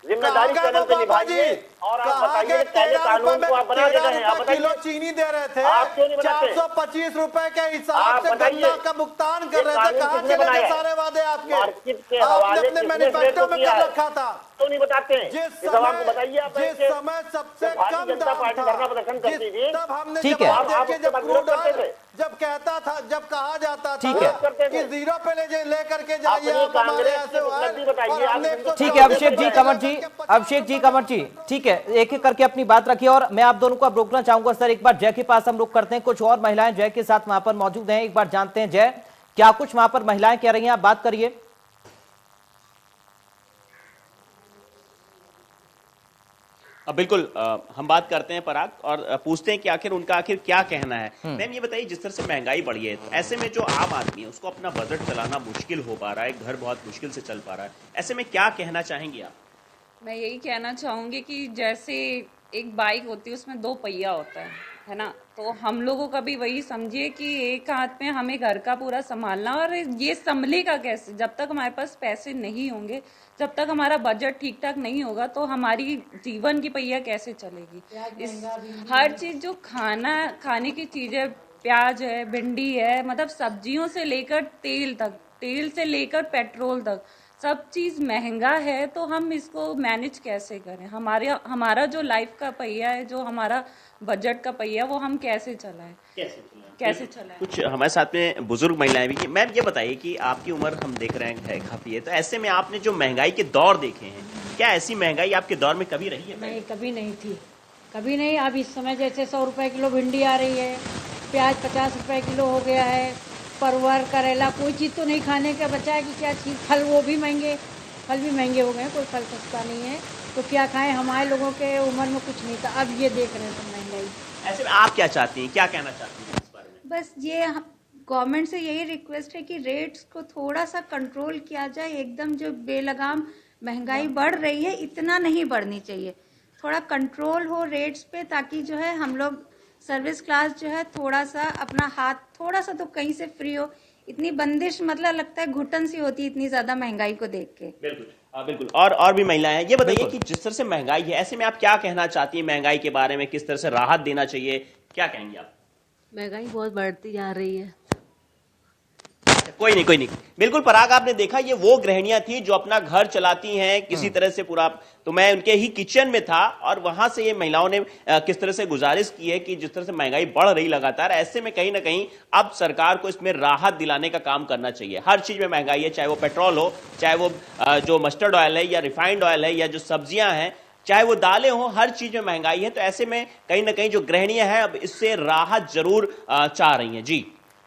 जिम्मेदारी चैनल पे निभाइए। और आप बताइए पहले कानून को आप बना के गए हैं, आप बताइए किलो चीनी दे रहे थे, आप क्यों नहीं बनाते? 425 रुपए के हिसाब से गन्ना का भुगतान कर रहे थे। कहाँ चले गए सारे वादे आपके? मार्केट के हवाले अपने मैनिफेस्टो में कर रखा था, क्यों नहीं बताते हैं? जिस समय सबसे कम जनता पार्टी धरना प्रदर्शन करती थी, तब हमने ठीक है, जब कहता था, जब कहा जाता था ठीक है कि 0 पे लेकर के जाइए आप हमारे ऐसे हुआ। ठीक है अभिषेक जी, कंवर जी, अभिषेक जी, कंवर जी, ठीक है, एक एक करके अपनी बात रखिए। और मैं आप दोनों को अब रोकना चाहूंगा सर, एक बार जय के पास हम लोग करते हैं, कुछ और महिलाएं जय के साथ वहां पर मौजूद हैं, एक बार जानते हैं जय क्या कुछ वहां पर महिलाएं कह रही हैं, आप बात करिए। बिल्कुल हम बात करते हैं पराग और पूछते हैं कि आखिर उनका क्या कहना है। मैम ये बताइए, जिस तरह से महंगाई बढ़ी है तो ऐसे में जो आम आदमी है उसको अपना बजट चलाना मुश्किल हो पा रहा है, घर बहुत मुश्किल से चल पा रहा है, ऐसे में क्या कहना चाहेंगी आप? मैं यही कहना चाहूँगी कि जैसे एक बाइक होती है उसमें 2 पहिया होता है ना, तो हम लोगों का भी वही समझिए कि एक हाथ में हमें घर का पूरा संभालना, और ये संभलेगा कैसे? जब तक हमारे पास पैसे नहीं होंगे, जब तक हमारा बजट ठीक ठाक नहीं होगा, तो हमारी जीवन की पहिया कैसे चलेगी? हर चीज़ जो खाने की चीज़ें, प्याज है, भिंडी है, मतलब सब्जियों से लेकर तेल तक, तेल से लेकर पेट्रोल तक, सब चीज़ महंगा है। तो हम इसको मैनेज कैसे करें? हमारा जो लाइफ का पहिया है, जो हमारा बजट का पहिया, वो हम कैसे चलाएं? कैसे चलाएं? कुछ हमारे साथ में बुजुर्ग महिलाएं भी। मैम ये बताइए कि आपकी उम्र हम देख रहे हैं काफी है, तो ऐसे में आपने जो महंगाई के दौर देखे हैं, क्या ऐसी महंगाई आपके दौर में कभी रही है? नहीं, कभी नहीं थी, कभी नहीं। अब इस समय जैसे 100 रुपए किलो भिंडी आ रही है, प्याज 50 रुपए किलो हो गया है, परवर करेला, कोई चीज़ तो नहीं खाने का बचा है कि क्या चीज़। फल वो भी महंगे, फल भी महंगे हो गए, कोई फल सस्ता नहीं है, तो क्या खाएं? हमारे लोगों के उम्र में कुछ नहीं था, अब ये देख रहे हैं तो महंगाई। ऐसे में आप क्या चाहती हैं, क्या कहना चाहती हैं इस बारे में? बस ये गवर्नमेंट से यही रिक्वेस्ट है कि रेट्स को थोड़ा सा कंट्रोल किया जाए। एकदम जो बेलगाम महंगाई बढ़ रही है, इतना नहीं बढ़नी चाहिए, थोड़ा कंट्रोल हो रेट्स पे, ताकि जो है हम लोग सर्विस क्लास जो है थोड़ा सा अपना हाथ थोड़ा सा तो कहीं से फ्री हो। इतनी बंदिश मतलब लगता है घुटन सी होती है इतनी ज्यादा महंगाई को देख के। बिल्कुल बिल्कुल। और भी महिलाएं हैं, ये बताइए कि जिस तरह से महंगाई है, ऐसे में आप क्या कहना चाहती हैं महंगाई के बारे में? किस तरह से राहत देना चाहिए, क्या कहेंगे आप? महंगाई बहुत बढ़ती जा रही है। कोई नहीं। बिल्कुल पराग, आपने देखा ये वो गृहिणियां थी जो अपना घर चलाती हैं किसी तरह से पूरा, तो मैं उनके ही किचन में था और वहां से ये महिलाओं ने किस तरह से गुजारिश की है कि जिस तरह से महंगाई बढ़ रही लगातार, ऐसे में कहीं ना कहीं अब सरकार को इसमें राहत दिलाने का काम करना चाहिए। हर चीज में महंगाई है, चाहे वो पेट्रोल हो, चाहे वो जो मस्टर्ड ऑयल है या रिफाइंड ऑयल है, या जो सब्जियां हैं, चाहे वो दालें हो, हर चीज में महंगाई है। तो ऐसे में कहीं ना कहीं जो गृहिणियां हैं अब इससे राहत जरूर चाह रही हैं। जी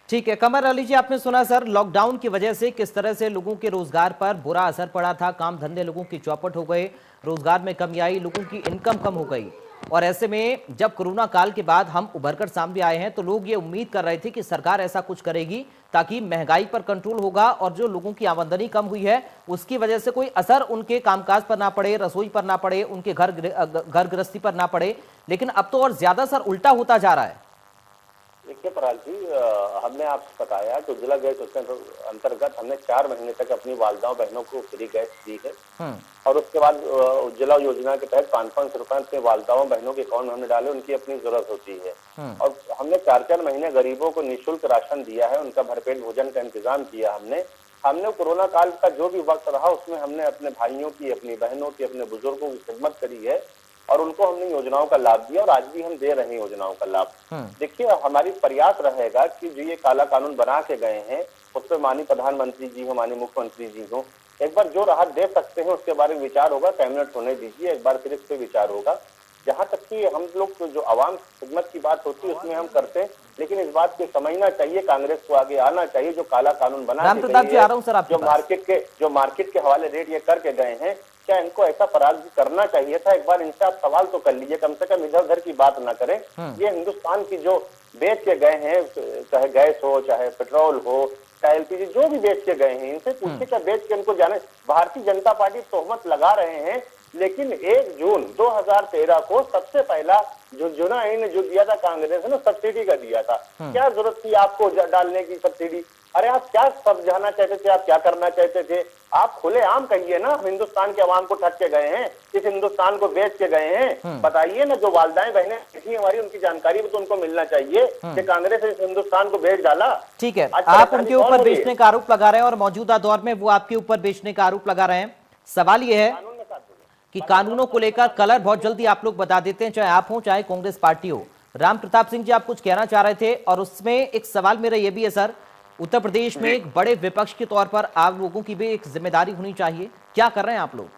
ठीक है, कमर अली जी, आपने सुना सर लॉकडाउन की वजह से किस तरह से लोगों के रोजगार पर बुरा असर पड़ा था, काम धंधे लोगों की चौपट हो गए, रोजगार में कमी आई, लोगों की इनकम कम हो गई। और ऐसे में जब कोरोना काल के बाद हम उभरकर सामने आए हैं, तो लोग ये उम्मीद कर रहे थे कि सरकार ऐसा कुछ करेगी ताकि महंगाई पर कंट्रोल होगा और जो लोगों की आमदनी कम हुई है उसकी वजह से कोई असर उनके कामकाज पर ना पड़े, रसोई पर ना पड़े, उनके घर गृहस्थी पर ना पड़े। लेकिन अब तो और ज्यादा सर उल्टा होता जा रहा है। देखिए पराग जी, हमने आपको बताया कि उज्ज्वला गैस अंतर्गत हमने 4 महीने तक अपनी वालदाओं बहनों को फ्री गैस दी है और उसके बाद उज्ज्वला योजना के तहत 500 रुपए अपने वालदाओं बहनों के अकाउंट में हमने डाले, उनकी अपनी जरूरत होती है। और हमने 4 महीने गरीबों को निःशुल्क राशन दिया है, उनका भरपेट भोजन का इंतजाम किया हमने कोरोना काल का जो भी वक्त रहा उसमें हमने अपने भाइयों की, अपनी बहनों की, अपने बुजुर्गों की खिदमत करी है और उनको हमने योजनाओं का लाभ दिया और आज भी हम दे रहे हैं योजनाओं का लाभ। देखिए हमारी प्रयास रहेगा कि जो ये काला कानून बना के गए हैं उस पर माननीय प्रधानमंत्री जी हो, माननीय मुख्यमंत्री जी हो, एक बार जो राहत दे सकते हैं उसके बारे में विचार होगा, कैबिनेट होने दीजिए, एक बार फिर इस पे विचार होगा। जहाँ तक कि हम लोग जो आवाम खिदमत की बात होती है उसमें हम करते हैं, लेकिन इस बात को समझना चाहिए, कांग्रेस को आगे आना चाहिए। जो काला कानून बना जो मार्केट के हवाले रेट ये करके गए हैं, क्या इनको ऐसा पराग करना चाहिए था? एक बार इनसे आप सवाल तो कर लीजिए, कम से कम इधर उधर की बात ना करें। ये हिंदुस्तान की जो बेच के गए हैं, चाहे गैस हो, चाहे पेट्रोल हो, चाहे एलपीजी, जो भी बेच के गए हैं, इनसे पूछे क्या बेच के इनको जाने। भारतीय जनता पार्टी तोहमत लगा रहे हैं, लेकिन 1 जून 2013 को सबसे पहला जो झुनझुना जो दिया था कांग्रेस ने, सब्सिडी का दिया था। क्या जरूरत थी आपको डालने की सब्सिडी? अरे आप क्या समझाना चाहते थे, आप क्या करना चाहते थे? आप खुलेआम कहिए ना, हम हिंदुस्तान के अवाम को ठग के गए हैं, इस हिंदुस्तान को बेच के गए हैं। बताइए ना, जो वालदाएं बहनें थी हमारी, उनकी जानकारी भी तो उनको मिलना चाहिए कि कांग्रेस इस हिंदुस्तान को बेच डाला। ठीक है, आप उनके ऊपर बेचने का आरोप लगा रहे हैं और मौजूदा दौर में वो आपके ऊपर बेचने का आरोप लगा रहे हैं। सवाल ये है कि कानूनों को लेकर कलर बहुत जल्दी आप लोग बता देते हैं, चाहे आप हो चाहे कांग्रेस पार्टी हो। राम प्रताप सिंह जी, आप कुछ कहना चाह रहे थे और उसमें एक सवाल मेरा ये भी है सर, उत्तर प्रदेश में एक बड़े विपक्ष के तौर पर आप लोगों की भी एक जिम्मेदारी होनी चाहिए, क्या कर रहे हैं आप लोग?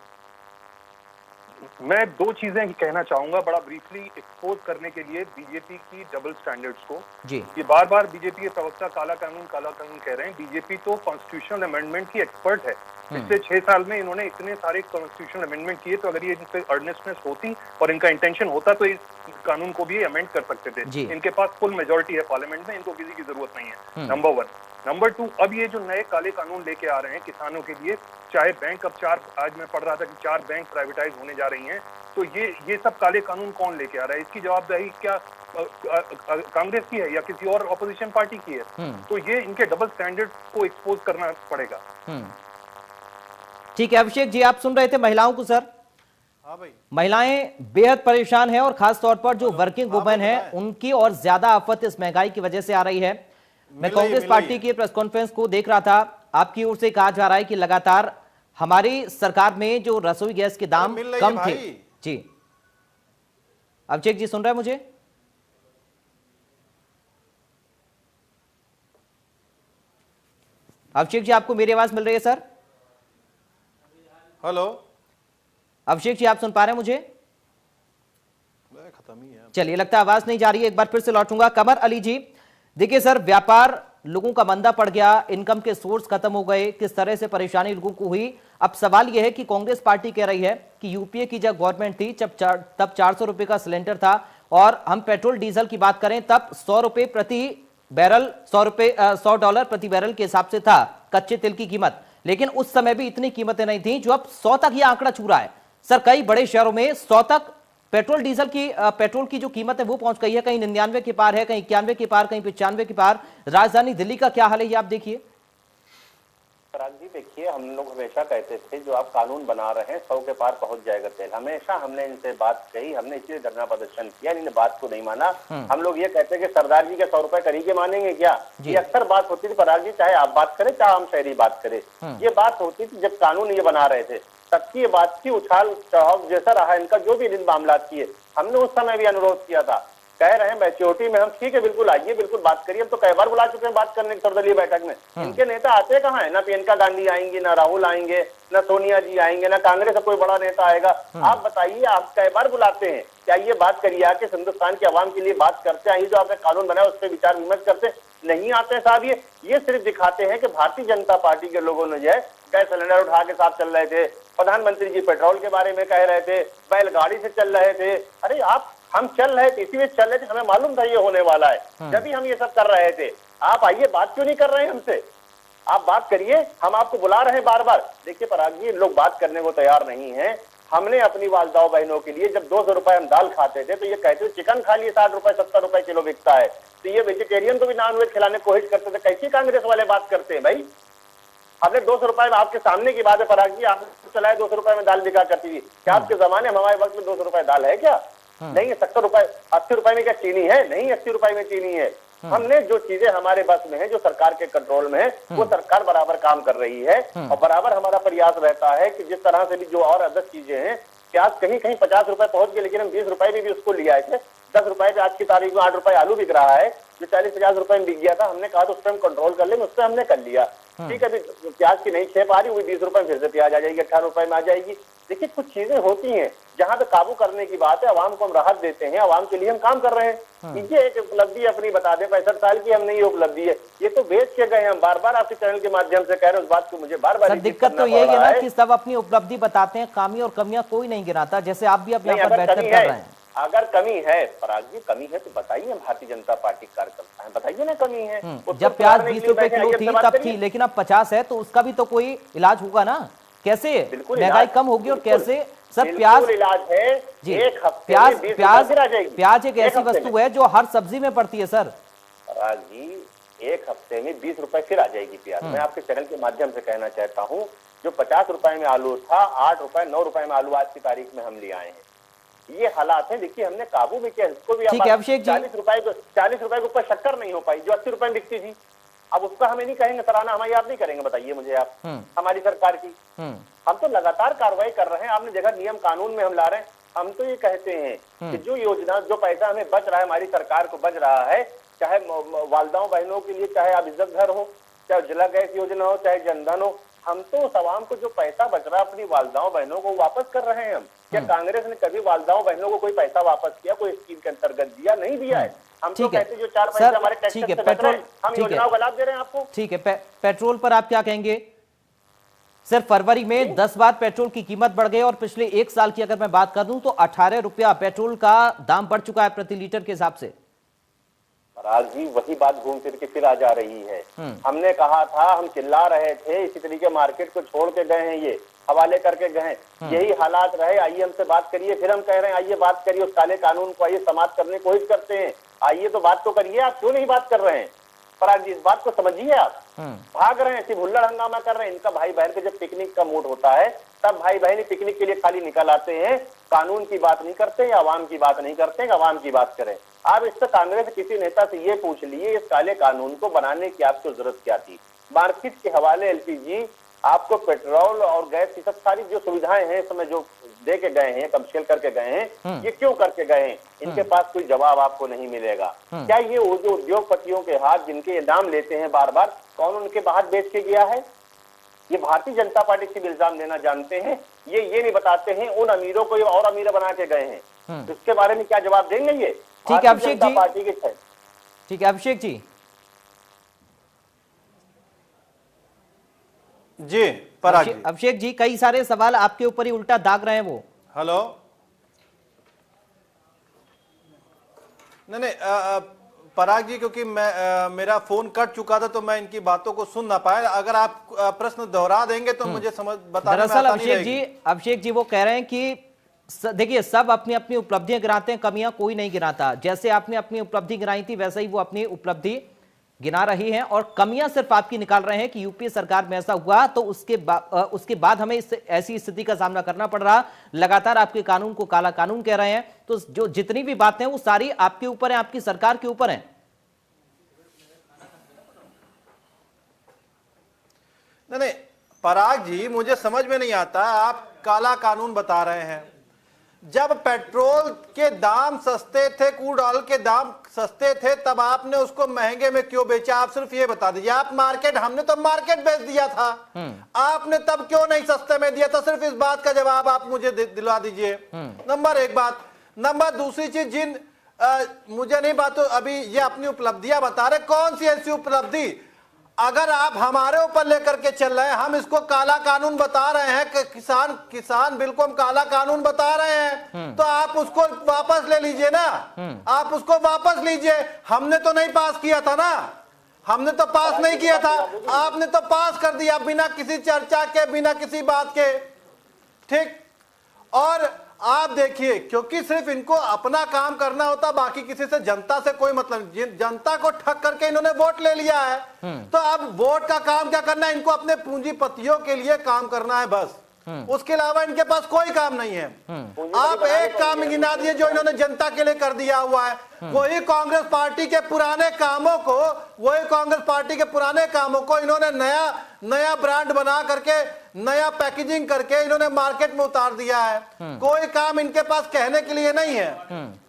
मैं दो चीजें कहना चाहूंगा बड़ा ब्रीफली एक्सपोज करने के लिए बीजेपी की डबल स्टैंडर्ड्स को जी। ये बार बार बीजेपी के प्रवक्ता काला कानून कह रहे हैं। बीजेपी तो कॉन्स्टिट्यूशनल अमेंडमेंट की एक्सपर्ट है। पिछले 6 साल में इन्होंने इतने सारे कॉन्स्टिट्यूशनल अमेंडमेंट किए, तो अगर ये इनसे अर्नेस्टनेस होती और इनका इंटेंशन होता तो इस कानून को भी अमेंड कर सकते थे। इनके पास फुल मेजोरिटी है पार्लियामेंट में, इनको किसी की जरूरत नहीं है। नंबर 1। नंबर 2, अब ये जो नए काले कानून लेके आ रहे हैं किसानों के लिए, चाहे बैंक, अब 4, आज मैं पढ़ रहा था कि 4 बैंक प्राइवेटाइज होने जा रही हैं, तो ये सब काले कानून कौन लेके आ रहा है? इसकी जवाबदारी क्या कांग्रेस की है या किसी और ऑपोजिशन पार्टी की है? तो ये इनके डबल स्टैंडर्ड को एक्सपोज करना पड़ेगा। ठीक है, अभिषेक जी आप सुन रहे थे महिलाओं को सर। हाँ भाई, महिलाएं बेहद परेशान हैं और खास तौर पर जो वर्किंग वुमेन है उनकी और ज्यादा आफत इस महंगाई की वजह से आ रही है। मैं कांग्रेस पार्टी की प्रेस कॉन्फ्रेंस को देख रहा था, आपकी ओर से कहा जा रहा है कि लगातार हमारी सरकार में जो रसोई गैस के दाम कम थे। जी अभिषेक जी सुन रहे हैं मुझे? अभिषेक जी आपको मेरी आवाज मिल रही है सर? हेलो अभिषेक जी आप सुन पा रहे हैं मुझे? खत्म ही है। चलिए, लगता है आवाज नहीं जा रही है, एक बार फिर से लौटूंगा। कमर अली जी, देखिए सर, व्यापार लोगों का मंदा पड़ गया, इनकम के सोर्स खत्म हो गए, किस तरह से परेशानी लोगों को हुई। अब सवाल यह है कि कांग्रेस पार्टी कह रही है कि यूपीए की जब गवर्नमेंट थी तब 400 रुपए का सिलेंडर था और हम पेट्रोल डीजल की बात करें तब 100 रुपए प्रति बैरल, $100 प्रति बैरल के हिसाब से था कच्चे तेल की कीमत। लेकिन उस समय भी इतनी कीमतें नहीं थी जो अब 100 तक यह आंकड़ा छू रहा है। सर, कई बड़े शहरों में 100 तक पेट्रोल डीजल की पेट्रोल की जो कीमत है वो पहुंच गई है, कहीं 99 के पार है, कहीं 91 के पार, कहीं 95 के पार। राजधानी दिल्ली का क्या हाल है ये आप देखिए। पराग जी देखिए, हम लोग हमेशा कहते थे जो आप कानून बना रहे हैं 100 के पार पहुंच जाएगा तेल। हमेशा हमने इनसे बात कही, हमने इसलिए धरना प्रदर्शन किया, इन्होंने बात को नहीं माना। हम लोग ये कहते हैं कि सरदार जी के 100 रुपए करी के मानेंगे क्या? ये अक्सर बात होती थी पराग जी, चाहे आप बात करें चाहे हम शहरी बात करें, ये बात होती थी जब कानून ये बना रहे थे। सबकी ये बात की उछाल चढ़ाव जैसा रहा इनका, जो भी इन मामला किए हमने उस समय भी अनुरोध किया था। कह रहे हैं मैच्योरिटी में हम, ठीक है बिल्कुल आइए, बिल्कुल बात करिए। हम तो कई बार बुला चुके हैं बात करने की सर्वदलीय बैठक में। इनके नेता आते कहाँ है? ना प्रियंका गांधी आएंगी, ना राहुल आएंगे, ना सोनिया जी आएंगे, ना कांग्रेस का कोई बड़ा नेता आएगा। आप बताइए, आप कई बार बुलाते हैं, क्या ये बात करिए आके हिंदुस्तान के अवाम के लिए बात करते हैं? ये जो आपने कानून बनाया उस पर विचार विमर्श करते नहीं आते साहब। ये सिर्फ दिखाते हैं कि भारतीय जनता पार्टी के लोगों ने जो है गैस सिलेंडर उठा के साथ चल रहे थे, प्रधानमंत्री जी पेट्रोल के बारे में कह रहे थे, बैलगाड़ी से चल रहे थे। अरे आप, हम चल रहे थे, इसी में चल रहे थे, हमें मालूम था ये होने वाला है, जब भी हम ये सब कर रहे थे। आप आइए, बात क्यों नहीं कर रहे हैं हमसे? आप बात करिए, हम आपको बुला रहे हैं बार बार। देखिए पराग जी, लोग बात करने को तैयार नहीं है। हमने अपनी वालदाओं बहनों के लिए जब 200 रुपए हम दाल खाते थे तो ये कहते थे चिकन खा लिए 60 रुपए 70 रुपए किलो बिकता है, तो ये वेजिटेरियन को भी नॉन वेज खिलाने की कोशिश करते थे। कैसी कांग्रेस वाले बात करते हैं भाई? हमने 200 रुपए में, आपके सामने की बात है पराग जी, आपने चलाए 200 रुपए में दाल बिका करती थी। क्या आपके जमाने में, हमारे वक्त में 200 रुपए दाल है क्या? नहीं है। 70 रुपए 80 रुपए में क्या चीनी है? नहीं, 80 रुपए में चीनी है। हमने जो चीजें हमारे बस में है, जो सरकार के कंट्रोल में है, वो सरकार बराबर काम कर रही है और बराबर हमारा प्रयास रहता है कि जिस तरह से भी जो और अदर चीजें हैं, प्याज कहीं कहीं 50 रुपए पहुंच गए, लेकिन हम 20 रुपए में भी उसको लिया है। 10 रुपए पे आज की तारीख में 8 रुपए आलू बिक रहा है, जो 40-50 रुपए में बिक गया था। हमने कहा तो उस पर हम कंट्रोल कर लेंगे, उस पर हमने कर लिया। ठीक है, अभी प्याज की नहीं खेप आ रही, वही 20 रुपए में फिर से प्याज आ जाएगी, 18 रुपए में आ जाएगी। देखिए, कुछ चीजें होती हैं जहां पे काबू करने की बात है, आवाम को हम राहत देते हैं, आवाम के लिए हम काम कर रहे हैं। ये एक उपलब्धि अपनी बता दें, 65 साल की हमने ये उपलब्धि है, ये तो बेच के गए। हम बार बार आपके चैनल के माध्यम से कह रहे हैं, उस बात को मुझे बार बार दिक्कत तो यही है ना कि सब अपनी उपलब्धि बताते हैं, खामी और कमियां कोई नहीं गिनाता, जैसे आप भी अपने यहाँ पर बैठकर कर रहे हैं। अगर कमी है पराग जी, कमी है तो बताइए, हम भारतीय जनता पार्टी कार्यकर्ता हैं, बताइए ना कमी है। जब प्याज 20 रुपए किलो थी तब थी, लेकिन अब 50 है, तो उसका भी तो कोई इलाज होगा ना? कैसे महंगाई कम होगी और कैसे सर प्याज इलाज है जी? एक हफ्ते प्याज एक ऐसी वस्तु है जो हर सब्जी में पड़ती है सर। पराग जी, एक हफ्ते में 20 रुपए फिर आ जाएगी प्याज। मैं आपके चैनल के माध्यम से कहना चाहता हूँ, जो 50 रुपए में आलू था, 8 रुपए 9 रुपए में आलू आज की तारीख में हम ले आए हैं। ये हालात है, देखिए हमने काबू में किया इसको भी। 40 रुपए के ऊपर शक्कर नहीं हो पाई जो 80 रुपए में बिकती थी। अब उसका हमें नहीं कहेंगे सराहना, हम याद नहीं करेंगे, बताइए मुझे आप हमारी सरकार की। हम तो लगातार कार्रवाई कर रहे हैं, आपने जगह नियम कानून में हम ला रहे हैं। हम तो ये कहते हैं कि जो योजना, जो पैसा हमें बच रहा है, हमारी सरकार को बच रहा है, चाहे वालदाओं बहनों के लिए, चाहे अब इज्जत घर हो, चाहे उज्ज्वला गैस योजना हो, चाहे जनधन हो, हम तो उस आवाम को जो पैसा बच रहा है अपनी वालदाओं बहनों को वापस कर रहे हैं हम। क्या कांग्रेस ने कभी वालदाओं बहनों को कोई पैसा वापस किया, कोई स्कीम के अंतर्गत दिया? नहीं दिया है। हम तो कहते जो 4 पैसे हमारे टैक्स से बच रहे हैं, हम योजनाओं का लाभ दे रहे हैं आपको। ठीक है, पेट्रोल पर आप क्या कहेंगे? सिर्फ फरवरी में 10 बार पेट्रोल की कीमत बढ़ गई और पिछले 1 साल की अगर मैं बात कर दूं तो 18 रुपया पेट्रोल का दाम बढ़ चुका है प्रति लीटर के हिसाब से। पराग जी, वही बात घूम फिर के फिर आ जा रही है। हमने कहा था, हम चिल्ला रहे थे, इसी तरीके मार्केट को छोड़ के गए हैं, ये हवाले करके गए, यही हालात रहे। आइए हमसे बात करिए, फिर हम कह रहे हैं आइए बात करिए, उस काले कानून को आइए समाप्त करने की कोशिश करते हैं। आइए तो बात तो करिए, आप क्यों नहीं बात कर रहे हैं? पराग जी, इस बात को समझिए। आप भाग रहे हैं, सिर्फ हुल्लड़ हंगामा कर रहे हैं। इनका भाई बहन के जब पिकनिक का मूड होता है तब भाई बहन पिकनिक के लिए खाली निकल आते हैं, कानून की बात नहीं करते, आवाम की बात नहीं करते, आवाम की बात करें। आप इससे कांग्रेस किसी नेता से ये पूछ लिए, इस काले कानून को बनाने की आपको जरूरत क्या थी? मार्केट के हवाले एलपीजी, आपको पेट्रोल और गैस की सब सारी जो सुविधाएं हैं इस समय जो दे के गए हैं, कमर्शियल करके गए हैं, ये क्यों करके गए हैं? इनके पास कोई जवाब आपको नहीं मिलेगा। क्या ये वो जो उद्योगपतियों के हाथ जिनके नाम लेते हैं बार बार, कौन उनके हाथ बेच के गया है? ये भारतीय जनता पार्टी से इल्जाम देना जानते हैं, ये नहीं बताते हैं उन अमीरों को ये और अमीर बना के गए हैं। इसके बारे में क्या जवाब देंगे ये? ठीक है अभिषेक जी, पार्टी के ठीक है अभिषेक जी। जी पराग जी, अभिषेक जी, कई सारे सवाल आपके ऊपर ही उल्टा दाग रहे हैं वो। हेलो, नहीं पराग जी, क्योंकि मैं मेरा फोन कट चुका था तो मैं इनकी बातों को सुन ना पाया। अगर आप प्रश्न दोहरा देंगे तो मुझे समझ बताने में आसानी रहेगी। अभिषेक जी वो कह रहे हैं कि देखिए सब अपनी अपनी उपलब्धियां गिनाते हैं, कमियां कोई नहीं गिनाता। जैसे आपने अपनी उपलब्धि गिनाई थी वैसे ही वो अपनी उपलब्धि गिना रही हैं और कमियां सिर्फ आपकी निकाल रहे हैं कि यूपीए सरकार में ऐसा हुआ तो उसके बाद हमें ऐसी स्थिति का सामना करना पड़ रहा। लगातार आपके कानून को काला कानून कह रहे हैं, तो जो जितनी भी बातें हैं वो सारी आपके ऊपर है, आपकी सरकार के ऊपर है। नहीं पराग जी, मुझे समझ में नहीं आता, आप काला कानून बता रहे हैं। जब पेट्रोल के दाम सस्ते थे, क्रूड ऑयल के दाम सस्ते थे, तब आपने उसको महंगे में क्यों बेचा? आप सिर्फ ये बता दीजिए। आप मार्केट, हमने तो मार्केट बेच दिया था, आपने तब क्यों नहीं सस्ते में दिया था? सिर्फ इस बात का जवाब आप मुझे दिला दीजिए। नंबर 1 बात। नंबर दूसरी चीज, मुझे नहीं बात, अभी ये अपनी उपलब्धियां बता रहे, कौन सी ऐसी उपलब्धि? अगर आप हमारे ऊपर लेकर के चल रहे हैं, हम इसको काला कानून बता रहे हैं कि किसान बिल को हम काला कानून बता रहे हैं, तो आप उसको वापस ले लीजिए ना। आप उसको वापस लीजिए। हमने तो नहीं पास किया था ना, हमने तो पास नहीं किया था, आपने तो पास कर दिया बिना किसी चर्चा के, बिना किसी बात के। ठीक, और आप देखिए, क्योंकि सिर्फ इनको अपना काम करना होता, बाकी किसी से जनता से कोई मतलब, जनता को ठग करके इन्होंने वोट ले लिया है, तो अब वोट का काम क्या करना है? इनको अपने पूंजीपतियों के लिए काम करना है बस, उसके अलावा इनके पास कोई काम नहीं है। आप एक काम गिना दिए जो इन्होंने जनता के लिए कर दिया हुआ है। वही कांग्रेस पार्टी के पुराने कामों को इन्होंने नया ब्रांड बना करके, नया पैकेजिंग करके इन्होंने मार्केट में उतार दिया है। कोई काम इनके पास कहने के लिए नहीं है।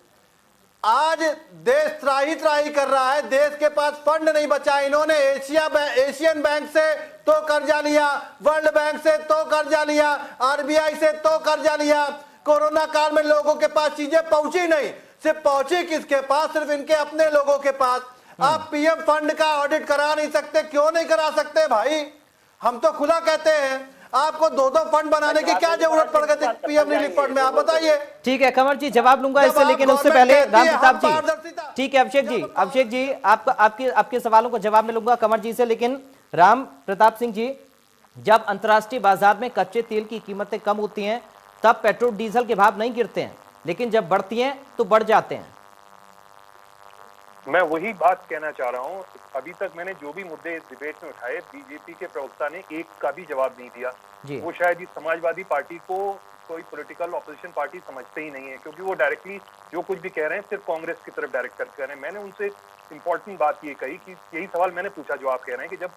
आज देश त्राही कर रहा है, देश के पास फंड नहीं बचा। इन्होंने एशियन बैंक से तो कर्जा लिया, वर्ल्ड बैंक से तो कर्जा लिया, आरबीआई से तो कर्जा लिया। कोरोना काल में लोगों के पास चीजें पहुंची नहीं, सिर्फ पहुंची किसके पास? सिर्फ इनके अपने लोगों के पास। आप पीएम फंड का ऑडिट करा नहीं सकते, क्यों नहीं करा सकते भाई? हम तो खुला कहते हैं, आपको 2 फंड बनाने की क्या जरूरत पड़ गई पीएम रिलीफ फंड में? आप बताइए। ठीक है कंवर जी, जवाब लूंगा इससे, लेकिन उससे पहले राम प्रताप जी, ठीक है अभिषेक जी आपके सवालों को जवाब में लूंगा कंवर जी से, लेकिन राम प्रताप सिंह जी, जब अंतर्राष्ट्रीय बाजार में कच्चे तेल की कीमतें कम होती हैं तब पेट्रोल डीजल के भाव नहीं गिरते हैं, लेकिन जब बढ़ती हैं तो बढ़ जाते हैं। मैं वही बात कहना चाह रहा हूँ, अभी तक मैंने जो भी मुद्दे इस डिबेट में उठाए, बीजेपी के प्रवक्ता ने एक का भी जवाब नहीं दिया। वो शायद इस समाजवादी पार्टी को कोई पॉलिटिकल ऑपोजिशन पार्टी समझते ही नहीं है, क्योंकि वो डायरेक्टली जो कुछ भी कह रहे हैं सिर्फ कांग्रेस की तरफ डायरेक्ट करके कह रहे हैं। मैंने उनसे इंपॉर्टेंट बात ये कही कि यही सवाल मैंने पूछा जो आप कह रहे हैं कि जब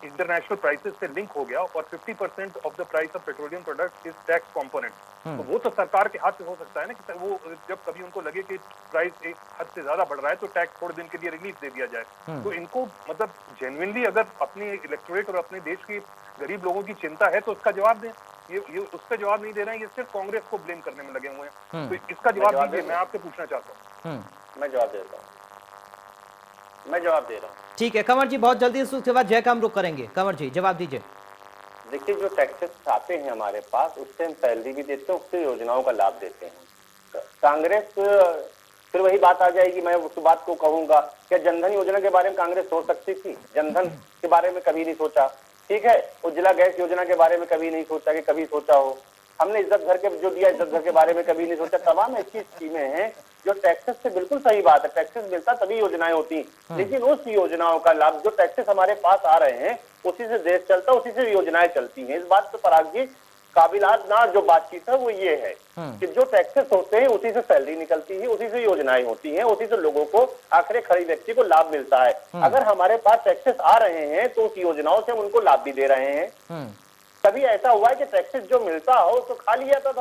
इंटरनेशनल प्राइसेस से लिंक हो गया और 50% of the price of petroleum product is tax component, तो वो तो सरकार के हाथ से हो सकता है ना कि वो जब कभी उनको लगे कि प्राइस एक हद से ज्यादा बढ़ रहा है तो टैक्स थोड़े दिन के लिए रिलीफ दे दिया जाए। तो इनको मतलब जेन्युइनली अगर अपने इलेक्टोरेट और अपने देश के गरीब लोगों की चिंता है तो उसका जवाब दें। ये उसका जवाब नहीं दे रहे हैं, ये सिर्फ कांग्रेस को ब्लेम करने में लगे हुए हैं। तो इसका जवाब दीजिए, मैं आपसे पूछना चाहता हूँ। मैं जवाब देता हूँ, मैं जवाब दे रहा हूँ। ठीक है कंवर जी, बहुत जल्दी इसके बाद जय का हम रुख करेंगे। कंवर जी जवाब दीजिए। देखिए, जो टैक्सेस आते हैं हमारे पास उससे हम सैलरी भी देते हैं, उससे योजनाओं का लाभ देते हैं। कांग्रेस फिर वही बात आ जाएगी, मैं उस बात को कहूंगा, क्या जनधन योजना के बारे में कांग्रेस सोच सकती थी? जनधन के बारे में कभी नहीं सोचा। ठीक है, उज्ज्वला गैस योजना के बारे में कभी नहीं सोचा कि कभी सोचा हो। हमने इज्जत घर के जो दिया, इज्जत घर के बारे में कभी नहीं सोचा। तमाम ऐसी स्कीमें हैं जो टैक्सेस से, बिल्कुल सही बात है, टैक्सेस मिलता तभी योजनाएं होती, लेकिन उस योजनाओं का लाभ जो टैक्सेस हमारे पास आ रहे हैं उसी से देश चलता, उसी से योजनाएं चलती हैं। इस बात पे पराग जी काबिलात ना जो बातचीत है वो ये है कि जो टैक्सेस होते हैं उसी से सैलरी निकलती है, उसी से योजनाएं होती हैं, उसी से लोगों को, आखिरी खरीद व्यक्ति को लाभ मिलता है। अगर हमारे पास टैक्सेस आ रहे हैं तो उस योजनाओं से हम उनको लाभ भी दे रहे हैं। कभी ऐसा हुआ है कि टैक्सेस जो मिलता हो उसको खा लिया था,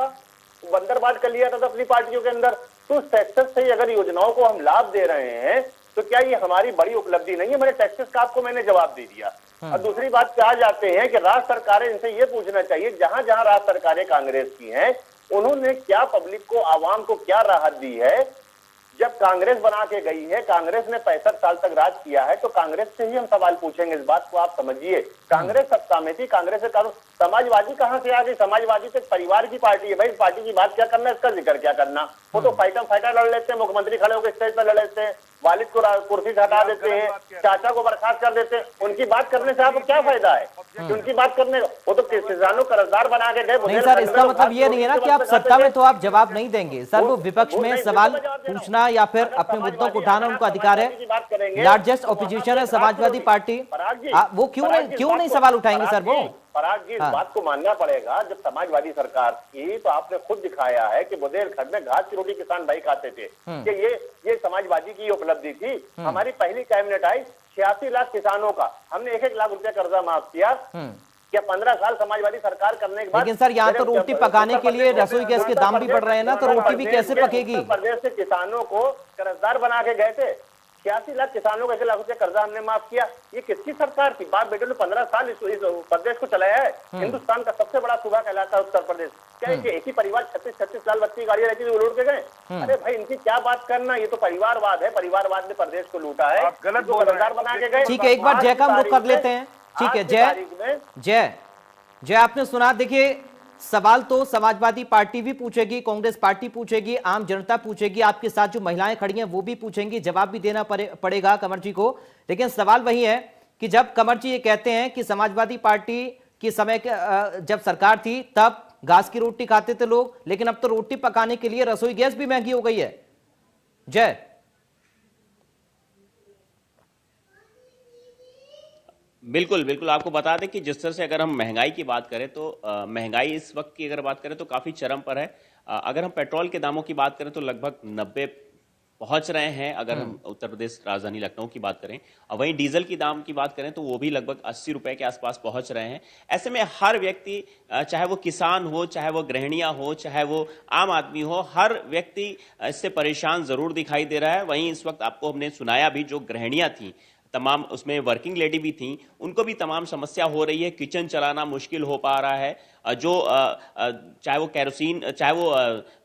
बंदर बाट कर लिया था अपनी पार्टियों के अंदर? तो उस टैक्सेस से अगर योजनाओं को हम लाभ दे रहे हैं तो क्या ये हमारी बड़ी उपलब्धि नहीं है? मैंने टैक्सेस का आपको मैंने जवाब दे दिया। और दूसरी बात पे आ जाते हैं कि राज्य सरकारें, इनसे ये पूछना चाहिए, जहां जहां राज्य सरकारें कांग्रेस की हैं उन्होंने क्या पब्लिक को, आवाम को क्या राहत दी है? जब कांग्रेस बना के गई है, कांग्रेस ने 65 साल तक राज किया है, तो कांग्रेस से ही हम सवाल पूछेंगे। इस बात को आप समझिए, कांग्रेस सत्ता में थी, कांग्रेस से समाजवादी कहां से आ गई? समाजवादी तो परिवार की पार्टी है भाई, इस पार्टी की बात क्या करना, इसका जिक्र क्या करना? वो तो फाइटर लड़ लेते हैं, मुख्यमंत्री खड़े होकर स्टेज पर लड़ लेते हैं, वालिद को कुर्सी से हटा देते हैं, चाचा को बर्खास्त कर देते हैं। उनकी बात करने से आपको क्या फायदा है? उनकी बात करने, वो तो किसानों कर्जदार बना के गए। नहीं सर, इसका मतलब ये नहीं है ना कि आप सत्ता में तो आप जवाब नहीं देंगे सर। वो विपक्ष में सवाल पूछना या फिर अपने मुद्दों को उठाना उनका अधिकार है। लार्जेस्ट ऑपोजिशन है समाजवादी पार्टी, वो क्यों नहीं सवाल उठाएंगे सर? वो पराग जी, इस बात को मानना पड़ेगा, जब समाजवादी सरकार थी तो आपने खुद दिखाया है कि बुंदेलखंड में घास की रोटी किसान भाई खाते थे, कि ये समाजवादी की उपलब्धि थी। हमारी पहली कैबिनेट आई, 86 लाख किसानों का हमने 1-1 लाख रुपया कर्जा माफ किया। क्या 15 साल समाजवादी सरकार करने के बाद? लेकिन सर यहाँ तो रोटी पकाने के लिए रसोई गैस के दाम भी बढ़ रहे हैं ना, तो रोटी भी कैसे पकेगी? प्रदेश से किसानों को कर्जदार बना के गए थे, 86 लाख किसानों को 1 लाख रुपया कर्जा हमने माफ किया। ये किसकी सरकार थी? बाप बेटे ने 15 साल इस प्रदेश को चलाया है। हिंदुस्तान का सबसे बड़ा सूबा कहलाता है उत्तर प्रदेश। क्या एक ही परिवार 36 लाल बत्ती गाड़ियां रहती थी, वो लूट के गए? अरे भाई, इनकी क्या बात करना, ये तो परिवारवाद है, परिवारवाद ने प्रदेश को लूटा है, गलत कर्जदार बना के गए। ठीक है, एक बार जय का हम रुख कर लेते हैं। ठीक है जय, आपने सुना। देखिए, सवाल तो समाजवादी पार्टी भी पूछेगी, कांग्रेस पार्टी पूछेगी, आम जनता पूछेगी, आपके साथ जो महिलाएं खड़ी हैं वो भी पूछेंगी, जवाब भी देना पड़ेगा कंवर जी को। लेकिन सवाल वही है कि जब कंवर जी ये कहते हैं कि समाजवादी पार्टी के समय जब सरकार थी तब घास की रोटी खाते थे लोग, लेकिन अब तो रोटी पकाने के लिए रसोई गैस भी महंगी हो गई है। जय, बिल्कुल आपको बता दें कि जिस तरह से अगर हम महंगाई की बात करें तो महंगाई इस वक्त की अगर बात करें तो काफ़ी चरम पर है। अगर हम पेट्रोल के दामों की बात करें तो लगभग 90 पहुंच रहे हैं, अगर हम उत्तर प्रदेश राजधानी लखनऊ की बात करें। और वहीं डीजल की दाम की बात करें तो वो भी लगभग 80 रुपए के आसपास पहुंच रहे हैं। ऐसे में हर व्यक्ति, चाहे वो किसान हो, चाहे वो गृहिणियां हो, चाहे वो आम आदमी हो, हर व्यक्ति इससे परेशान जरूर दिखाई दे रहा है। वहीं इस वक्त आपको हमने सुनाया भी, जो गृहिणियां थी तमाम, उसमें वर्किंग लेडी भी थी, उनको भी तमाम समस्या हो रही है, किचन चलाना मुश्किल हो पा रहा है। जो चाहे वो कैरोसिन, चाहे वो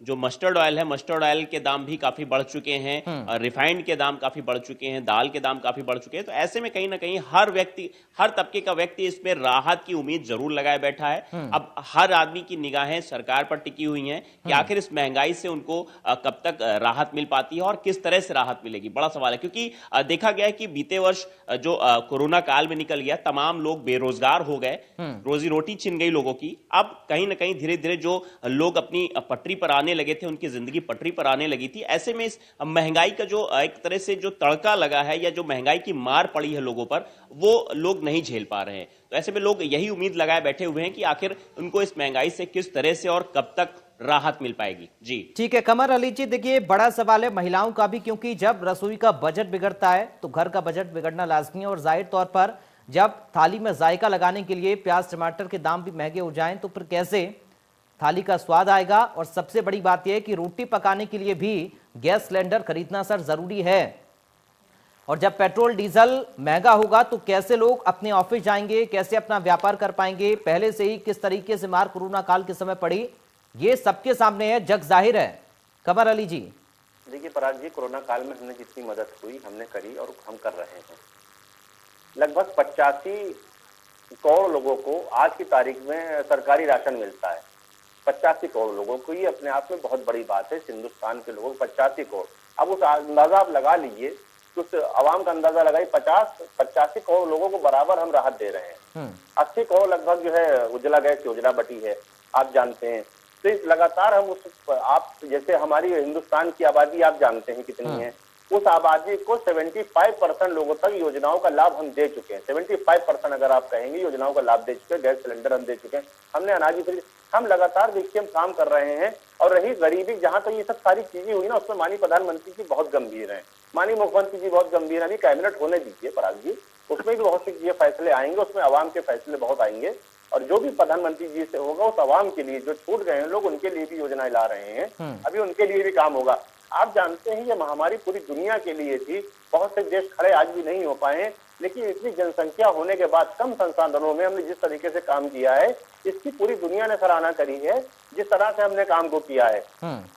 जो मस्टर्ड ऑयल है, मस्टर्ड ऑयल के दाम भी काफी बढ़ चुके हैं, रिफाइंड के दाम काफी बढ़ चुके हैं, दाल के दाम काफी बढ़ चुके हैं। तो ऐसे में कहीं ना कहीं हर व्यक्ति, हर तबके का व्यक्ति इसमें राहत की उम्मीद जरूर लगाए बैठा है। अब हर आदमी की निगाहें सरकार पर टिकी हुई हैं कि आखिर इस महंगाई से उनको कब तक राहत मिल पाती है और किस तरह से राहत मिलेगी, बड़ा सवाल है। क्योंकि देखा गया है कि बीते वर्ष जो कोरोना काल में निकल गया, तमाम लोग बेरोजगार हो गए, रोजी रोटी छिन गई लोगों की। अब कहीं ना कहीं धीरे धीरे जो लोग अपनी पटरी पर आने लगे थे, उनकी जिंदगी पटरी पर आने लगी थी। ऐसे में इस महंगाई का जो एक तरह से जो तड़का लगा है या जो महंगाई की मार पड़ी है लोगों पर, वो लोग नहीं झेल पा रहे हैं। तो ऐसे में लोग यही उम्मीद लगाए बैठे हुए हैं कि आखिर उनको इस महंगाई से किस तरह से और कब तक राहत मिल पाएगी। जी ठीक है कमर अली जी, देखिए बड़ा सवाल है महिलाओं का भी, क्योंकि जब रसोई का बजट बिगड़ता है तो घर का बजट बिगड़ना लाजमी है। और जाहिर तौर पर जब थाली में जायका लगाने के लिए प्याज टमाटर के दाम भी महंगे हो जाएं तो फिर कैसे थाली का स्वाद आएगा। और सबसे बड़ी बात यह है कि रोटी पकाने के लिए भी गैस सिलेंडर खरीदना सर जरूरी है। और जब पेट्रोल डीजल महंगा होगा तो कैसे लोग अपने ऑफिस जाएंगे, कैसे अपना व्यापार कर पाएंगे। पहले से ही किस तरीके से मार कोरोना काल के समय पड़ी, ये सबके सामने है, जग जाहिर है। कमर अली जी देखिए पराग जी, कोरोना काल में हमने जितनी मदद हुई हमने करी और हम कर रहे हैं। लगभग 85 करोड़ लोगों को आज की तारीख में सरकारी राशन मिलता है। 85 करोड़ लोगों को, ये अपने आप में बहुत बड़ी बात है। हिंदुस्तान के लोगों को 85 करोड़, अब उस अंदाजा आप लगा लीजिए, उस आवाम का अंदाजा लगाइए, 85 करोड़ लोगों को बराबर हम राहत दे रहे हैं। 80 करोड़ लगभग जो है उज्ज्वला गैस योजना बटी है, आप जानते हैं। तो लगातार हम उस, आप जैसे हमारी हिंदुस्तान की आबादी आप जानते हैं कितनी है, उस आबादी को 75% लोगों तक योजनाओं का लाभ हम दे चुके हैं। 75% अगर आप कहेंगे योजनाओं का लाभ दे चुके हैं, गैस सिलेंडर हम दे चुके हैं, हमने अनाज फ्री, हम लगातार देखिए हम काम कर रहे हैं। और रही गरीबी, जहां तक ये सब सारी चीजें हुई ना, उसमें माननीय प्रधानमंत्री जी बहुत गंभीर है, माननीय मुख्यमंत्री जी बहुत गंभीर है। कैबिनेट होने दीजिए पराग जी, उसमें भी बहुत सी चीजें फैसले आएंगे, उसमें आवाम के फैसले बहुत आएंगे। और जो भी प्रधानमंत्री जी से होगा उस आवाम के लिए, जो छूट गए हैं लोग, उनके लिए भी योजनाएं ला रहे हैं, अभी उनके लिए भी काम होगा। आप जानते हैं ये महामारी पूरी दुनिया के लिए थी, बहुत से देश खड़े आज भी नहीं हो पाए, लेकिन इतनी जनसंख्या होने के बाद कम संसाधनों में हमने जिस तरीके से काम किया है, इसकी पूरी दुनिया ने सराहना करी है। जिस तरह से हमने काम को किया है,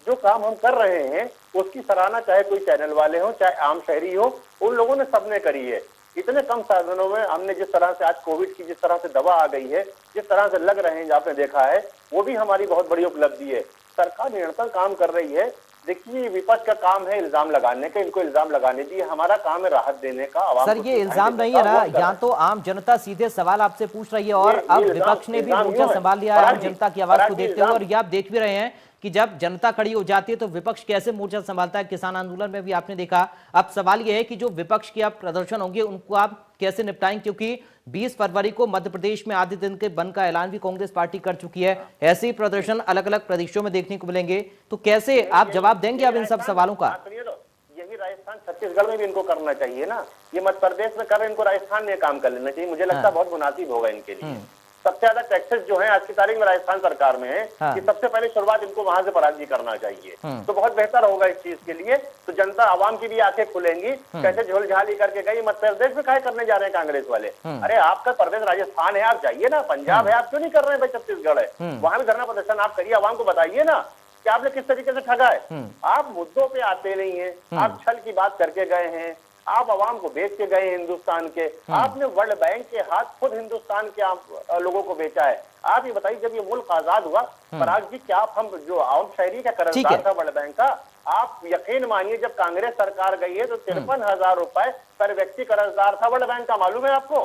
जो काम हम कर रहे हैं उसकी सराहना चाहे कोई चैनल वाले हो, चाहे आम शहरी हो, उन लोगों ने सबने करी है। इतने कम साधनों में हमने जिस तरह से आज कोविड की जिस तरह से दवा आ गई है, जिस तरह से लग रहे हैं, आपने देखा है, वो भी हमारी बहुत बड़ी उपलब्धि है। सरकार निरंतर काम कर रही है। देखिए विपक्ष का काम है इल्जाम लगाने का, इनको इल्जाम लगाने दिए, हमारा काम है राहत देने का। सर ये इल्जाम नहीं है ना, यहाँ तो आम जनता सीधे सवाल आपसे पूछ रही है और अब विपक्ष ने भी मोर्चा संभाल लिया है आम जनता की आवाज को देखते हुए। और ये आप देख भी रहे हैं कि जब जनता खड़ी हो जाती है तो विपक्ष कैसे मोर्चा संभालता है। किसान आंदोलन में भी आपने देखा। अब सवाल यह है कि जो विपक्ष के अब प्रदर्शन होंगे उनको आप कैसे निपटाएं, क्योंकि 20 फरवरी को मध्य प्रदेश में आधे दिन के बंद का ऐलान भी कांग्रेस पार्टी कर चुकी है। ऐसे ही प्रदर्शन अलग अलग प्रदेशों में देखने को मिलेंगे, तो कैसे आप जवाब देंगे अब इन सब सवालों का? यही राजस्थान छत्तीसगढ़ में भी इनको करना चाहिए ना, ये मध्य प्रदेश में कर रहे हैं, इनको राजस्थान में काम कर लेना चाहिए। मुझे लगता है बहुत मुनासिब होगा इनके लिए। सबसे ज्यादा टैक्सेस जो है आज की तारीख में राजस्थान सरकार में है, कि सबसे पहले शुरुआत इनको वहां से पराग जी करना चाहिए, तो बहुत बेहतर होगा इस चीज के लिए। तो जनता आवाम की भी आंखें खुलेंगी, कैसे झोलझाली करके गई मध्य प्रदेश में काहे करने जा रहे हैं कांग्रेस वाले। अरे आपका प्रदेश राजस्थान है, आप जाइए ना, पंजाब है, आप क्यों नहीं कर रहे हैं भाई, छत्तीसगढ़ है, वहां भी धरना प्रदर्शन आप करिए, आवाम को बताइए ना कि आपने किस तरीके से ठगा है। आप मुद्दों पे आते नहीं है, आप छल की बात करके गए हैं, आप आवाम को बेच के गए हिंदुस्तान के, आपने वर्ल्ड बैंक के हाथ खुद हिंदुस्तान के आप लोगों को बेचा है। आप ये बताइए जब ये मुल्क आजाद हुआ पराग जी, क्या आप हम जो आम शहरी का कर्जदार था वर्ल्ड बैंक का, आप यकीन मानिए जब कांग्रेस सरकार गई है तो 53,000 रुपए पर व्यक्ति कर्जदार था वर्ल्ड बैंक का, मालूम है आपको,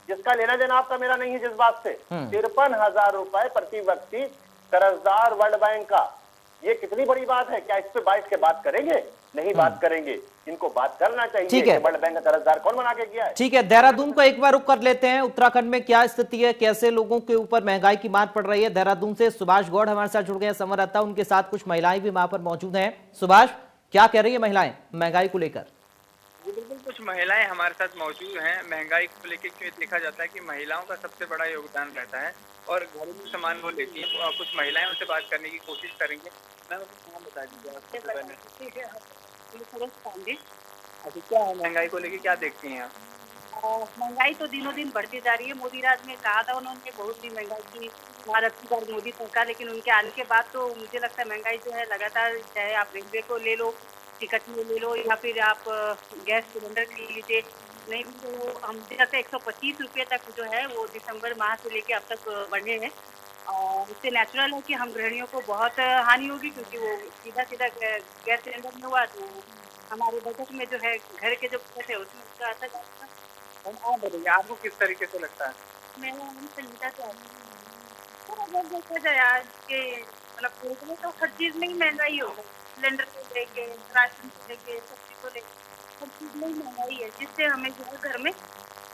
जिसका लेना देना आपका मेरा नहीं है जिस बात से। 53,000 रुपए प्रति व्यक्ति कर्जदार वर्ल्ड बैंक का, ये कितनी बड़ी बात है। क्या इस पे बैठ के बात करेंगे? नहीं बात करेंगे, इनको बात करना चाहिए। ठीक है, वर्ल्ड बैंक का कर्जदार कौन बना के गया है? ठीक है, देहरादून को एक बार रुक कर लेते हैं। उत्तराखंड में क्या स्थिति है, कैसे लोगों के ऊपर महंगाई की मार पड़ रही है? देहरादून से सुभाष गौड़ हमारे साथ जुड़ गए हैं संवाददाता, उनके साथ कुछ महिलाएं भी वहां पर मौजूद हैं। सुभाष, क्या कह रही है महिलाएं महंगाई को लेकर? बिल्कुल, कुछ महिलाएं हमारे साथ मौजूद हैं। महंगाई को लेकर क्यों देखा जाता है कि महिलाओं का सबसे बड़ा योगदान रहता है और घरेलू सामान वो लेती हैं। और कुछ महिलाएं उनसे बात करने की कोशिश करेंगे। मैं नाम बता दीजिए। अच्छा, क्या है महंगाई को लेकर क्या देखती हैं आप? महंगाई तो दिनों दिन बढ़ती जा रही है। मोदी राज में कहा था उन्होंने बहुत सी महंगाई की भारत की बार मोदी सरकार, लेकिन उनके आने के बाद तो मुझे लगता है महंगाई जो है लगातार, चाहे आप रेलवे को ले लो, टिकट में ले लो, या फिर आप गैस सिलेंडर खरीद लीजिए, नहीं तो हम जैसे 125 रुपये तक जो है वो दिसंबर माह से लेके अब तक बढ़े हैं। और इससे नेचुरल है कि हम गृहिणियों को बहुत हानि होगी, क्योंकि वो सीधा सीधा गैस सिलेंडर में हुआ तो हमारे बजट में जो है घर के जो बजट है उसमें उसका असर जाएगा। आप बताइए आपको किस तरीके से लगता है? मैं संगीता से अगर देखा जाए आज के मतलब देश में तो हर चीज में ही महंगाई हो गई, सिलेंडर को लेके, राशन को लेके, सब्जी को लेके, हर चीज में ही महंगाई है, जिससे हमें जो है घर में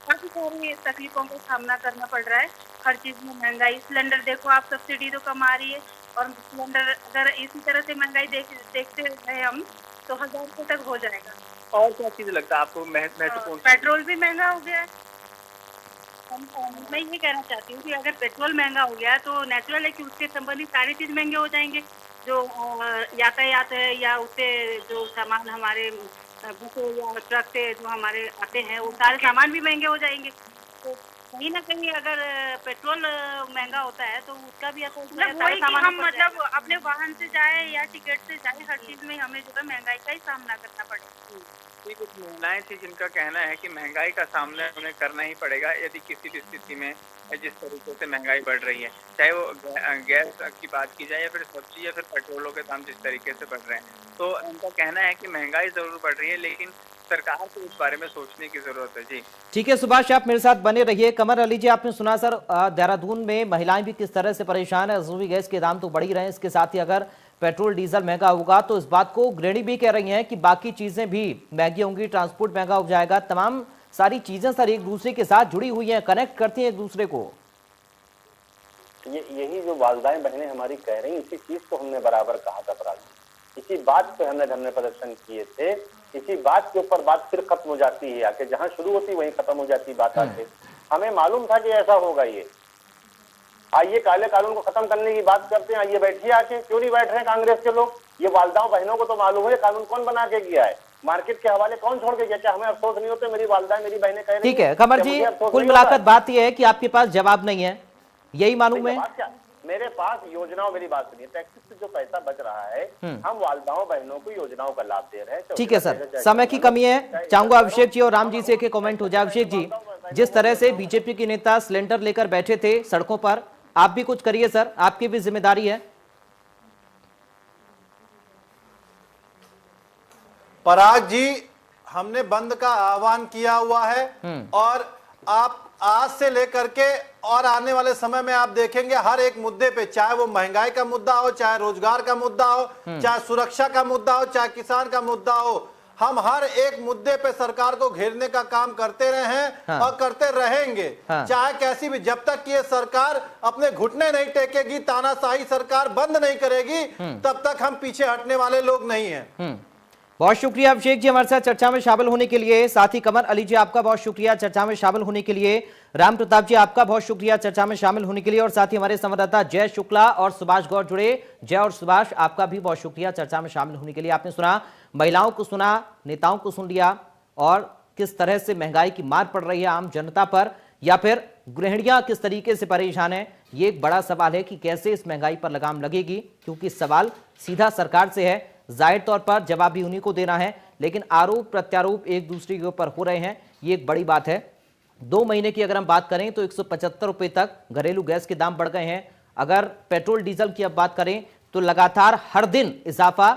काफी सारी तकलीफों का सामना करना पड़ रहा है। हर चीज में महंगाई, सिलेंडर देखो आप, सब्सिडी तो कम आ रही है और सिलेंडर अगर इसी तरह से महंगाई देखते रहे हम तो 1000 रुपये तक हो जाएगा। और क्या चीज लगता है आपको महत्वपूर्ण? पेट्रोल भी महंगा हो गया है। मैं ये कहना चाहती हूँ कि अगर पेट्रोल महंगा हो गया तो नेचुरल है कि उसके संबंधित सारी चीज महंगे हो जाएंगे, जो यातायात है या उससे जो सामान हमारे बसों या ट्रक से जो हमारे आते हैं वो सारे सामान भी महंगे हो जाएंगे। तो कहीं ना कहीं अगर पेट्रोल महंगा होता है तो उसका भी असर वही कि हम मतलब अपने वाहन से जाए या टिकट से जाए, हर चीज में हमें जो है महंगाई का ही सामना करना पड़ेगा। कुछ महिलाएं थी जिनका कहना है कि महंगाई का सामना उन्हें करना ही पड़ेगा यदि किसी भी स्थिति में जिस तरीके से महंगाई बढ़ रही है, चाहे वो गैस की बात की जाए या फिर सब्जी या फिर पेट्रोलों के दाम जिस तरीके से बढ़ रहे हैं। तो उनका कहना है कि महंगाई जरूर बढ़ रही है लेकिन सरकार को इस बारे में सोचने की जरूरत है। जी ठीक है सुभाष, आप मेरे साथ बने रहिए। कमर अली जी, आपने सुना सर देहरादून में महिलाएं भी किस तरह से परेशान है। रसोई गैस के दाम तो बढ़ ही रहे हैं, इसके साथ ही अगर पेट्रोल डीजल महंगा होगा तो इस बात को गृहिणी भी कह रही हैं कि बाकी चीजें भी महंगी होंगी, ट्रांसपोर्ट महंगा हो जाएगा। तमाम सारी चीजें सर एक दूसरे के साथ जुड़ी हुई हैं, कनेक्ट करती हैं एक दूसरे को। यही जो वालदाएं बहनें हमारी कह रही, इसी चीज को हमने बराबर कहा था पराग, इसी बात पे हमने धरने प्रदर्शन किए थे, इसी बात के ऊपर बात फिर खत्म हो जाती है आके, जहां शुरू होती वहीं खत्म हो जाती बात आके। हमें मालूम था कि ऐसा होगा। ये आइए काले कानून को खत्म करने की बात करते हैं, आइए बैठिए आके, क्यों नहीं बैठ रहे कांग्रेस के लोग? ये वालदाओं बहनों को तो मालूम है कानून कौन बना के गया है, मार्केट के हवाले कौन छोड़ के गया। क्या हमें अफसोस नहीं होते? मेरी वालदाएं मेरी बहनें कह रही। ठीक है कमर जी, कुल मिलाकर बात यह है कि आपके पास जवाब नहीं है, यही मालूम है। मेरे पास योजनाओं, मेरी बात सुनिए, टैक्स से जो पैसा बच रहा है हम वालदाओं बहनों को योजनाओं का लाभ दे रहे हैं। ठीक है सर, समय की कमी है, चाहूंगा अभिषेक जी और राम जी से कमेंट हो जाए। अभिषेक जी, जिस तरह से बीजेपी के नेता सिलेंडर लेकर बैठे थे सड़कों पर, आप भी कुछ करिए सर, आपकी भी जिम्मेदारी है। पराग जी, हमने बंद का आह्वान किया हुआ है और आप आज से लेकर के और आने वाले समय में आप देखेंगे हर एक मुद्दे पे, चाहे वो महंगाई का मुद्दा हो, चाहे रोजगार का मुद्दा हो, चाहे सुरक्षा का मुद्दा हो, चाहे किसान का मुद्दा हो, हम हर एक मुद्दे पे सरकार को घेरने का काम करते रहे हैं और करते रहेंगे। चाहे कैसी भी, जब तक ये सरकार अपने घुटने नहीं टेकेगी, तानाशाही सरकार बंद नहीं करेगी, तब तक हम पीछे हटने वाले लोग नहीं हैं। बहुत शुक्रिया अभिषेक जी हमारे साथ चर्चा में शामिल होने के लिए, साथ ही कमर अली जी आपका बहुत शुक्रिया चर्चा में शामिल होने के लिए, राम प्रताप जी आपका बहुत शुक्रिया चर्चा में शामिल होने के लिए, और साथ ही हमारे संवाददाता जय शुक्ला और सुभाष गौर जुड़े। जय और सुभाष, आपका भी बहुत शुक्रिया चर्चा में शामिल होने के लिए। आपने सुना, महिलाओं को सुना, नेताओं को सुन लिया, और किस तरह से महंगाई की मार पड़ रही है आम जनता पर, या फिर गृहिणियां किस तरीके से परेशान है। ये एक बड़ा सवाल है कि कैसे इस महंगाई पर लगाम लगेगी, क्योंकि सवाल सीधा सरकार से है, जाहिर तौर पर जवाब भी उन्हीं को देना है, लेकिन आरोप प्रत्यारोप एक दूसरे के ऊपर हो रहे हैं, ये एक बड़ी बात है। 2 महीने की अगर हम बात करें तो 175 रुपए तक घरेलू गैस के दाम बढ़ गए हैं। अगर पेट्रोल डीजल की अब बात करें तो लगातार हर दिन इजाफा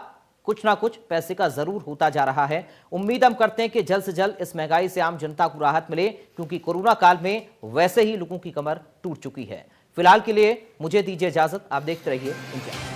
कुछ ना कुछ पैसे का जरूर होता जा रहा है। उम्मीद हम करते हैं कि जल्द से जल्द इस महंगाई से आम जनता को राहत मिले, क्योंकि कोरोना काल में वैसे ही लोगों की कमर टूट चुकी है। फिलहाल के लिए मुझे दीजिए इजाजत, आप देखते रहिए इंडिया।